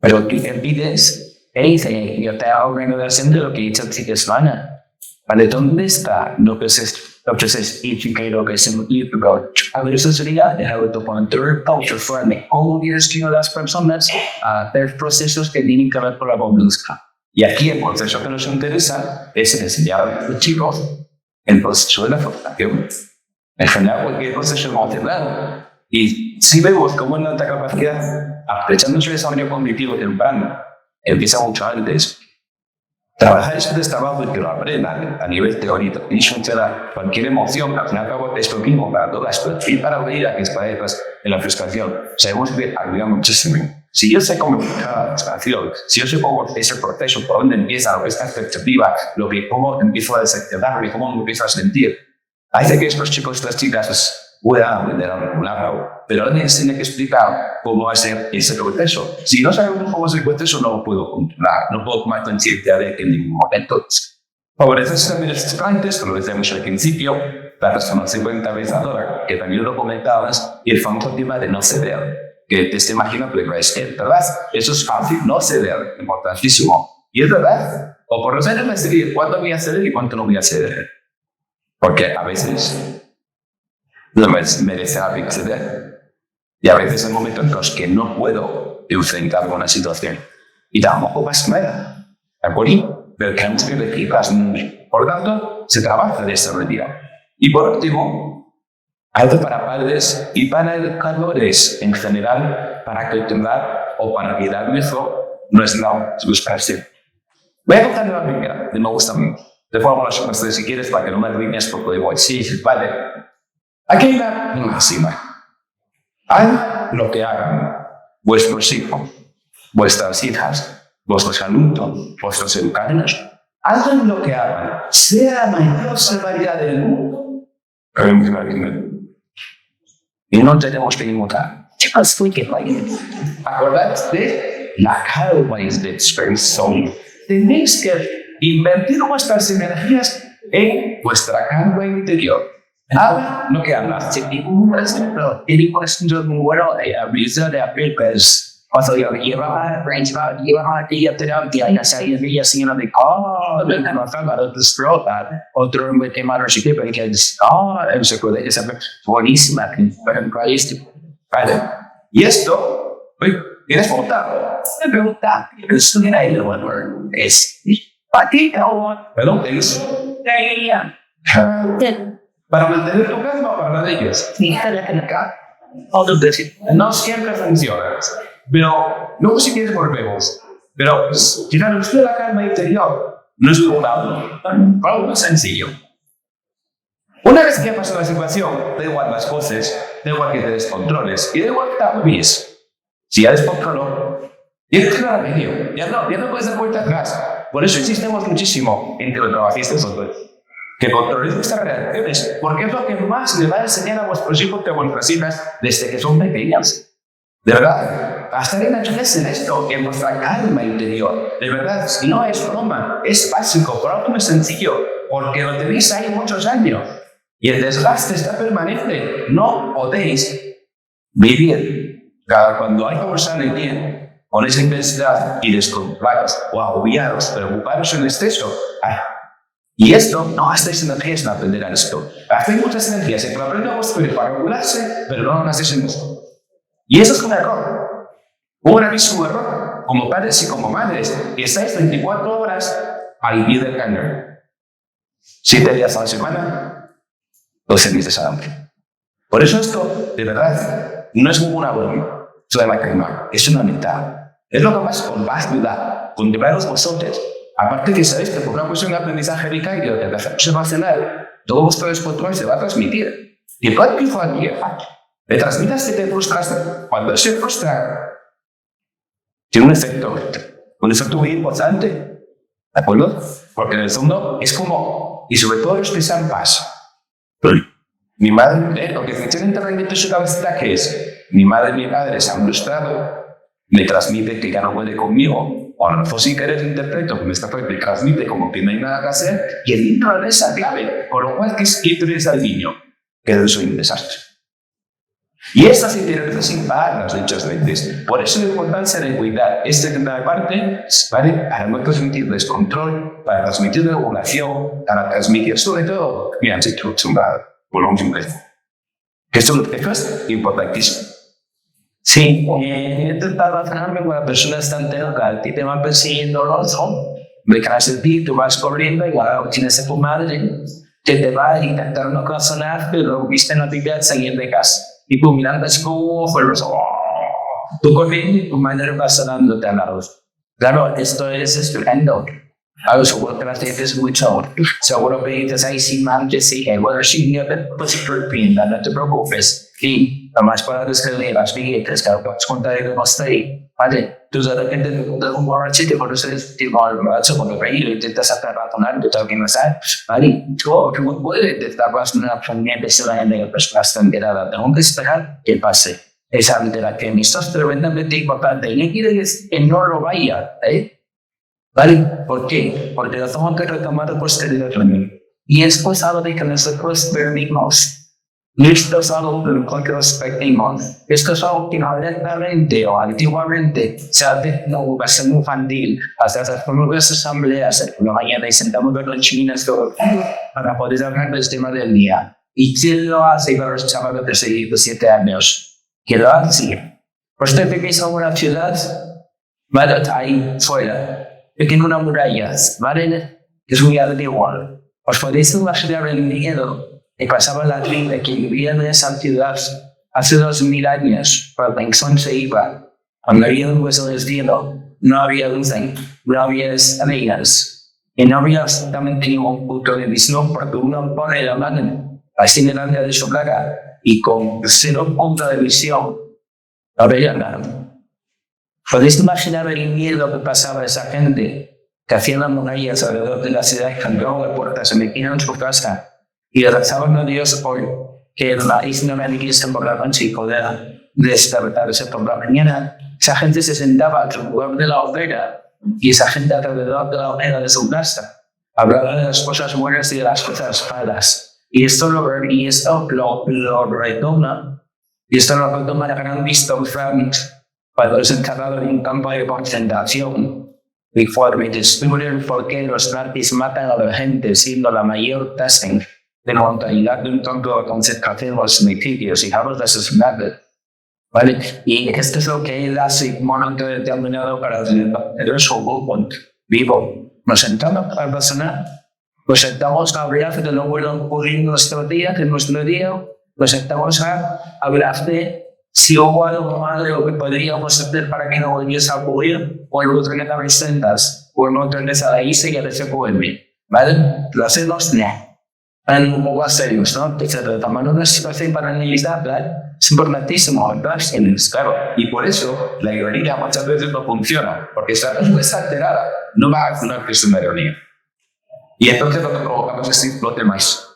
Pero tú te pides, dice, yo te hago una relación de lo que hice el fin de semana. ¿Vale? ¿Dónde está lo que se Entonces, y que lo que se me libro, a veces sería el autocontrol culture de cómo dirigen a las personas a hacer procesos que tienen que ver con la conducta. Y aquí el proceso que nos interesa es enseñar a los chicos el proceso de la formación. En general, cualquier proceso emocional. Y si vemos cómo en la alta capacidad, aprovechando su desarrollo cognitivo temprano, empieza mucho antes. Trabajar ese trabajo y que lo aprendan a nivel teórico y funciona cualquier emoción, al fin y al cabo es lo mismo para todas, y para la vida que está detrás de la frustración. Sabemos que ayuda muchísimo. Si yo sé cómo funciona la frustración, si yo sé cómo es el proceso, por dónde empieza, lo que es la expectativa, cómo empiezo a decepcionar, cómo me empiezo a sentir, hace que estos chicos y estas chicas puedan aprender a regularlo, pero alguien tiene que explicar cómo va a ser ese proceso. Si no sabemos cómo es el proceso, no lo puedo controlar, no puedo tomar conciencia de que en ningún momento favoreces también los estudiantes, como decíamos al principio, la persona 50 veces a dólar, que también lo comentabas, y el famoso tema de no ceder, que te imaginas que es ¿verdad? Eso es fácil, no ceder, importantísimo. Y es verdad, o por lo menos decidir cuándo voy a ceder y cuánto no voy a ceder. Porque a veces no merece la pena ceder. Y a veces hay momentos en los que no puedo enfrentar una situación. Y tampoco pasa nada. ¿De acuerdo? Pero que antes que recibas. Por lo tanto, se trabaja de esta manera. Y por último, algo para padres y para educadores en general, para que tengan o para cuidar mejor nuestra educación. Voy a contar la primera, que me gusta mucho. De forma que si quieres, para que no me riñas, porque digo, sí, vale. Aquí hay una máxima. Hagan lo que hagan vuestros hijos, vuestras hijas, vuestros alumnos, vuestros educadores. Hagan lo que hagan, sea la mayor severidad del mundo. Y no tenemos que inmutar. Acordad de la calma de expresión. Tenéis que invertir vuestras energías en vuestra calma interior. Hagan lo que hagan. Si por ejemplo, tiene por ejemplo muy bueno aviso de April, pues cuando yo llevaba día terapia y hacía día sin una de no estaba de destrozar otro tema de reciclaje porque es el secreto de esa buenísima vale. Y esto tienes votado. Me pregunta, ¿esto que hay es para ti o perdón, es para mantener tu calma para ellos. No siempre funciona. Pero luego si quieres volvemos. Pero tirar usted la calma interior no es un algo muy sencillo. Una vez que ha pasado la situación, da igual las cosas, da igual que te descontroles y da igual que te agobies. Si ya descontroló, tienes que dar a medio. Ya no puedes dar vuelta atrás. Por eso insistimos muchísimo en que los trabacistas que controléis vuestras reacciones, porque es lo que más le va a enseñar a vuestros hijos y a vuestras hijas desde que son pequeños. De verdad, hasta que naturales en esto, en vuestra calma interior. De verdad, no es broma, es básico, por algo muy sencillo, porque lo tenéis ahí muchos años. Y el desgaste está permanente. No podéis vivir cuando hay que usar el bien con esa intensidad y descontrolados o agobiados, preocupados en exceso. Y esto, no gastéis energías en aprender a esto. Gastéis muchas energías en aprender a vuestro para regularse, pero no gastéis en esto. Y eso es un error. Un gravísimo error. Como padres y como madres, que estáis 24 horas al pie del cañón. 7 días a la semana, 12 meses al hambre. Por eso esto, de verdad, no es ninguna broma. Es una mitad. Es lo que pasa con más ayudar, con llevaros vosotros. Aparte que sabéis que por una cuestión de aprendizaje vicario, de aprendizaje emocional, todo vuestro descontrol se va a transmitir. Y puede que cualquier le transmitas que te frustras. Cuando se frustra, tiene un efecto muy importante. ¿De acuerdo? Porque en el fondo es como, y sobre todo los que sean paz. Mi madre, lo que funciona internamente en su cabeza, que es, mi madre y mi padre se han frustrado, me transmite que ya no puede conmigo, o a lo mejor sin querer interpreto que me transmite como que no hay nada que hacer, y el niño no es esa clave, por lo cual, ¿qué tú eres al niño? Que soy un desastre. Y estas intereses impactan muchas veces. Por eso la importancia de cuidar esta parte, ¿vale? Para no transmitir descontrol, para transmitir regulación, para transmitir sobre todo, mira, si tú por un simple. Que esto es importantísimo. Sí, he intentado relacionarme con la persona estantera que a ti te van persiguiendo los ojos, de cara a ti, tú vas corriendo y ahora tienes a tu madre que te va a intentar no ocasionar, pero viste no te quedas salir de casa. Y tú mirando así como fueros, tú corriendo y tu madre va sonándote a la luz. Claro, esto es estupendo. Algo seguro que la tienes mucho. Seguro que dices ahí sin manches, sí, bueno, sí, pues no te preocupes. Y lo más para es que le las billetes, que puedes contar de cómo está ahí. Vale, tú de repente te encuentras un borrachito, por eso es tipo el borracho, cuando reír, intentas hacer razonar, te tengo que pasar. Vale, tú no puedes estar pasando una familia de la gente que es bastante enterada. Tengo que esperar que pase. Esa alteración. Esto es tremendamente importante. Y no quiere decir que no lo vaya, ¿vale? ¿Por qué? Porque lo tengo que retomar posteriormente. Y esto es algo de que nosotros perdimos. Esto es algo de lo que respetamos. Esto es algo que directamente o antiguamente se hace en una educación infantil. Hasta las primeras asambleas, por la mañana y sentamos con los chinos para poder hablar del tema del día. ¿Y quién lo hace para los chavales de 6 o 7 años? ¿Quién lo hace? Pues te pegues a una ciudad, ¿vale? Ahí fuera. Que tiene una muralla, ¿vale? Que es muy igual. Os podéis imaginar el miedo que pasaba la gente que vivía en esa ciudad hace 2000 años, cuando la Exxon se iba, cuando había un hueso del cielo, no había luz, no había estrellas, y no había absolutamente ningún punto de visión, porque uno pone la mano así delante de su cara y con 0 punto de visión no veía nada. ¿Podéis imaginar el miedo que pasaba a esa gente que hacían las murallas alrededor de la ciudad y cambiaban las puertas, se metían en su casa y rezaban a Dios por que el maíz no me viniese por la noche y poder despertarse por la mañana? Esa gente se sentaba alrededor de la hoguera y esa gente alrededor de la hoguera de su casa hablaba de las cosas buenas y de las cosas malas. Y esto lo retoma y esto lo retoma la gran Víctor Frank cuando es encargado en un campo de concentración. Y fue descubrir por qué los nazis matan a la gente, siendo la mayor tasa de mortalidad de un campo de concentración o homicidios y hablos de asesinatos. ¿Vale? Y esto es lo que él hace en un momento determinado para tener su grupo vivo. Nos sentamos a razonar, nos sentamos a hablar de lo bueno ocurrido en nuestro día, nos sentamos a hablar de si hubo algo malo que podríamos hacer para que no volviese a ocurrir, o el otro que las resentas, o el otro que se la hice y a veces vuelve. ¿Vale? Lo hacemos, en un poco serios, ¿no? Entonces, tomar una situación para analizarla es importantísimo, ¿verdad? Claro. Y por eso la ironía muchas veces no funciona, porque si la respuesta alterada no va a funcionar que es una ironía. Y entonces lo que provocamos es explote más.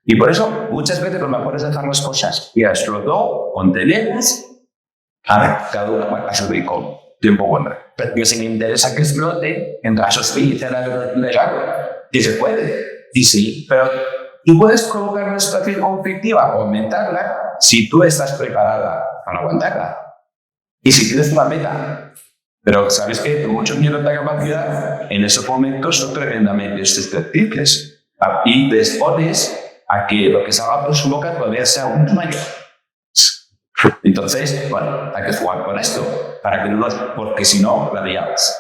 Y por eso muchas veces lo mejor es dejar las cosas y explotó, contenerlas, a ver, cada uno va a subir con tiempo bueno. Pero si me interesa que explote, en casos y que se puede, y sí, pero tú puedes provocar una situación conflictiva o aumentarla si tú estás preparada para aguantarla. Y si tienes una meta, pero sabes que mucho miedo a la capacidad, en esos momentos son tremendamente susceptibles y te expones a que lo que salga por su boca todavía sea un mayor. Entonces, bueno, hay que jugar con esto, para que no, porque si no, la liamos.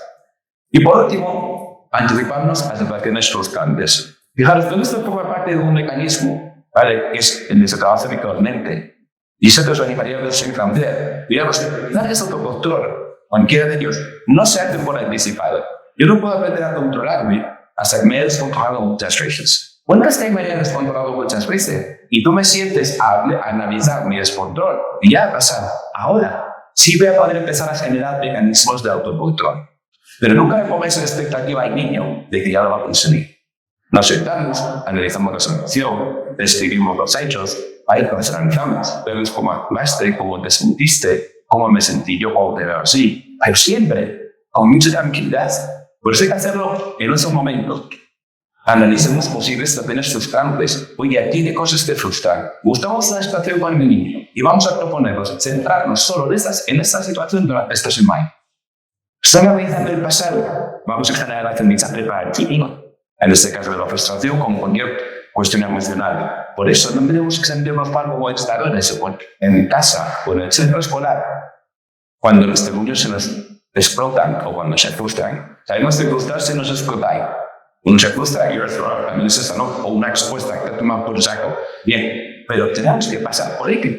Y por último, anticiparnos a situaciones frustrantes. Fijaros, todo esto forma parte de un mecanismo, ¿vale? Que es el que se trabaja habitualmente. Y eso te os animaría a ver sin francés. Digamos, nadie es autocontrol. Cualquiera de ellos no se hace por anticipado. Yo no puedo aprender a controlarme hasta que me he descontrolado muchas veces. ¿Cuántas que me he descontrolado muchas veces? Y tú me sientes a analizar mi descontrol. Y ya ha pasado. Ahora sí voy a poder empezar a generar mecanismos de autocontrol. Pero nunca me pongáis la expectativa al niño de que ya lo va a conseguir. Nos sentamos, analizamos la situación, describimos los hechos, ahí nos analizamos, vemos cómo actuaste, cómo te sentiste, cómo me sentí yo cuando te veo así, pero siempre con mucha tranquilidad. Por eso hay que hacerlo en esos momentos. Analicemos posibles situaciones frustrantes. Oye, aquí hay cosas que frustran. Buscamos una situación con el niño y vamos a proponernos centrarnos solo en esta situación durante esta semana. Solo analizando el pasado, vamos a generar aprendizaje para el futuro. En este caso de la frustración, como cualquier cuestión emocional. Por eso no tenemos que sentirnos mal como estadores en casa o en el centro escolar. Cuando los niños se nos explotan o cuando se frustran. Sabemos que frustrarse no se explota. Uno se frustra y otro también es esa, ¿no? O una respuesta que te toma por saco. Bien, pero tenemos que pasar por ello.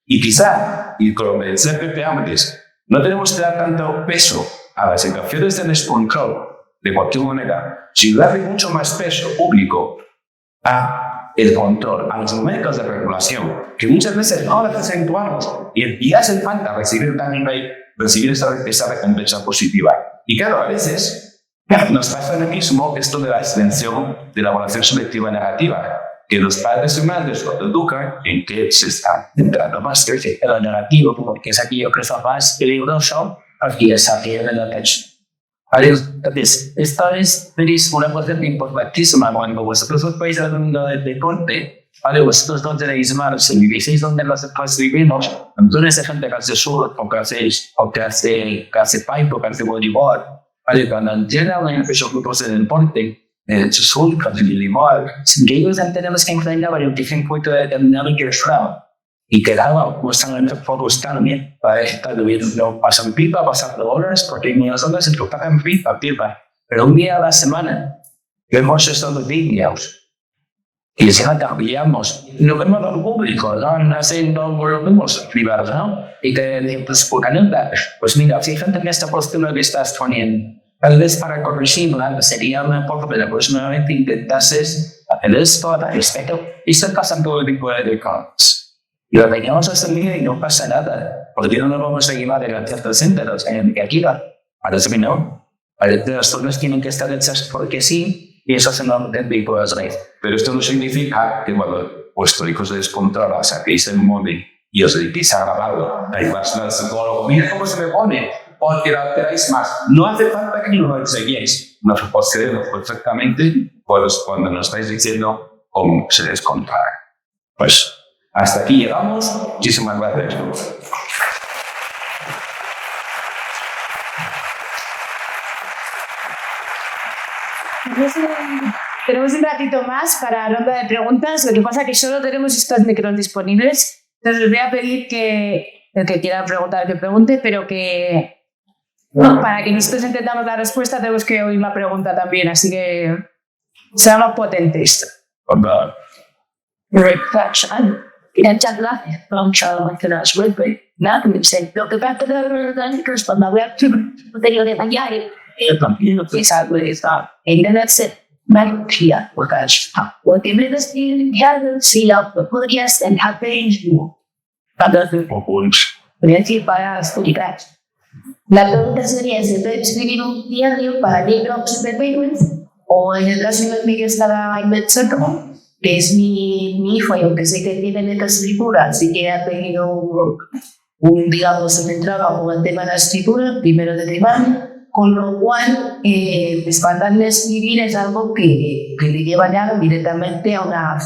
Y quizá, y como me decía Pepe antes, no tenemos que dar tanto peso a las situaciones de descontrol de cualquier manera, sino darle mucho más peso público a el control, a los momentos de regulación, que muchas veces no las acentuamos y hace falta recibir también esa recompensa positiva. Y claro, a veces nos pasa lo mismo esto de la extensión de la evaluación selectiva negativa, que los padres y madres lo educan en que se está centrando más en lo negativo, porque es aquello que es más peligroso, aquí es aquello de la techo. Entonces, esta es una cosa importantísima cuando vosotros os vais al mundo del deporte, ¿vale? Vosotros no tenéis mal, si vivís donde nosotros vivimos, entonces hay gente que hace surf, o que hace pipe, o que hace voleibol, ¿vale? Cuando entiendan esos grupos de deporte, surf, que hace voleibol, que ellos tenemos que enfrentar a un punto determinado que es fraude. Y que daba justamente fotos también para estar viendo, pasan pipa, pasan horas, porque nosotros se tocan pipa. Pero un día a la semana vemos estos vídeos y si no cambiamos, no vemos al público, no lo vemos privados, ¿no? Y te pues, por caneta, pues mira, fíjate en esta postura que estás poniendo. Tal vez para corregirla sería mejor que la próxima vez intentases hacer esto al respecto y se pasan todo el tipo de cosas. Y lo teníamos hasta el día y no pasa nada. Porque no nos vamos a llevar de la cierta centros que aquí va. Parece que no. Parece que las cosas tienen que estar hechas porque sí, y eso se nos tipo de raíz. Pero esto no significa que cuando vuestro hijo se descontrola, saquéis el móvil y os dediquéis a grabarlo. Ahí vas al psicólogo, mira cómo se me pone, porque lo alteráis más. No hace falta que lo enseñéis. Nos podemos creer perfectamente pues, cuando nos estáis diciendo cómo se descontrola. Pues hasta aquí llegamos. Muchísimas gracias. Tenemos un ratito más para la ronda de preguntas. Lo que pasa es que solo tenemos estos micros disponibles. Entonces os voy a pedir que el que quiera preguntar, que pregunte, pero que para que nosotros intentamos la respuesta tenemos que oír la pregunta también. Así que seamos potentes. Muchas gracias. Vamos a hacer las webs. Nada, que me sé. Lo que pasa es que cuando voy a tengo de mañana, también lo que es algo de esta. Entonces, María, porque me decían que si podrías dejar para decir para estudiar. La pregunta sería si debe escribir un diario para libros pequeños o en el caso de Miguel estaba en el centro, que es mi hijo, y aunque sé que tiene esta escritura, así que ha tenido digamos, un trabajo en el tema de la escritura, primero de primaria, con lo cual, pues, para darle a escribir es algo que le lleva ya directamente a una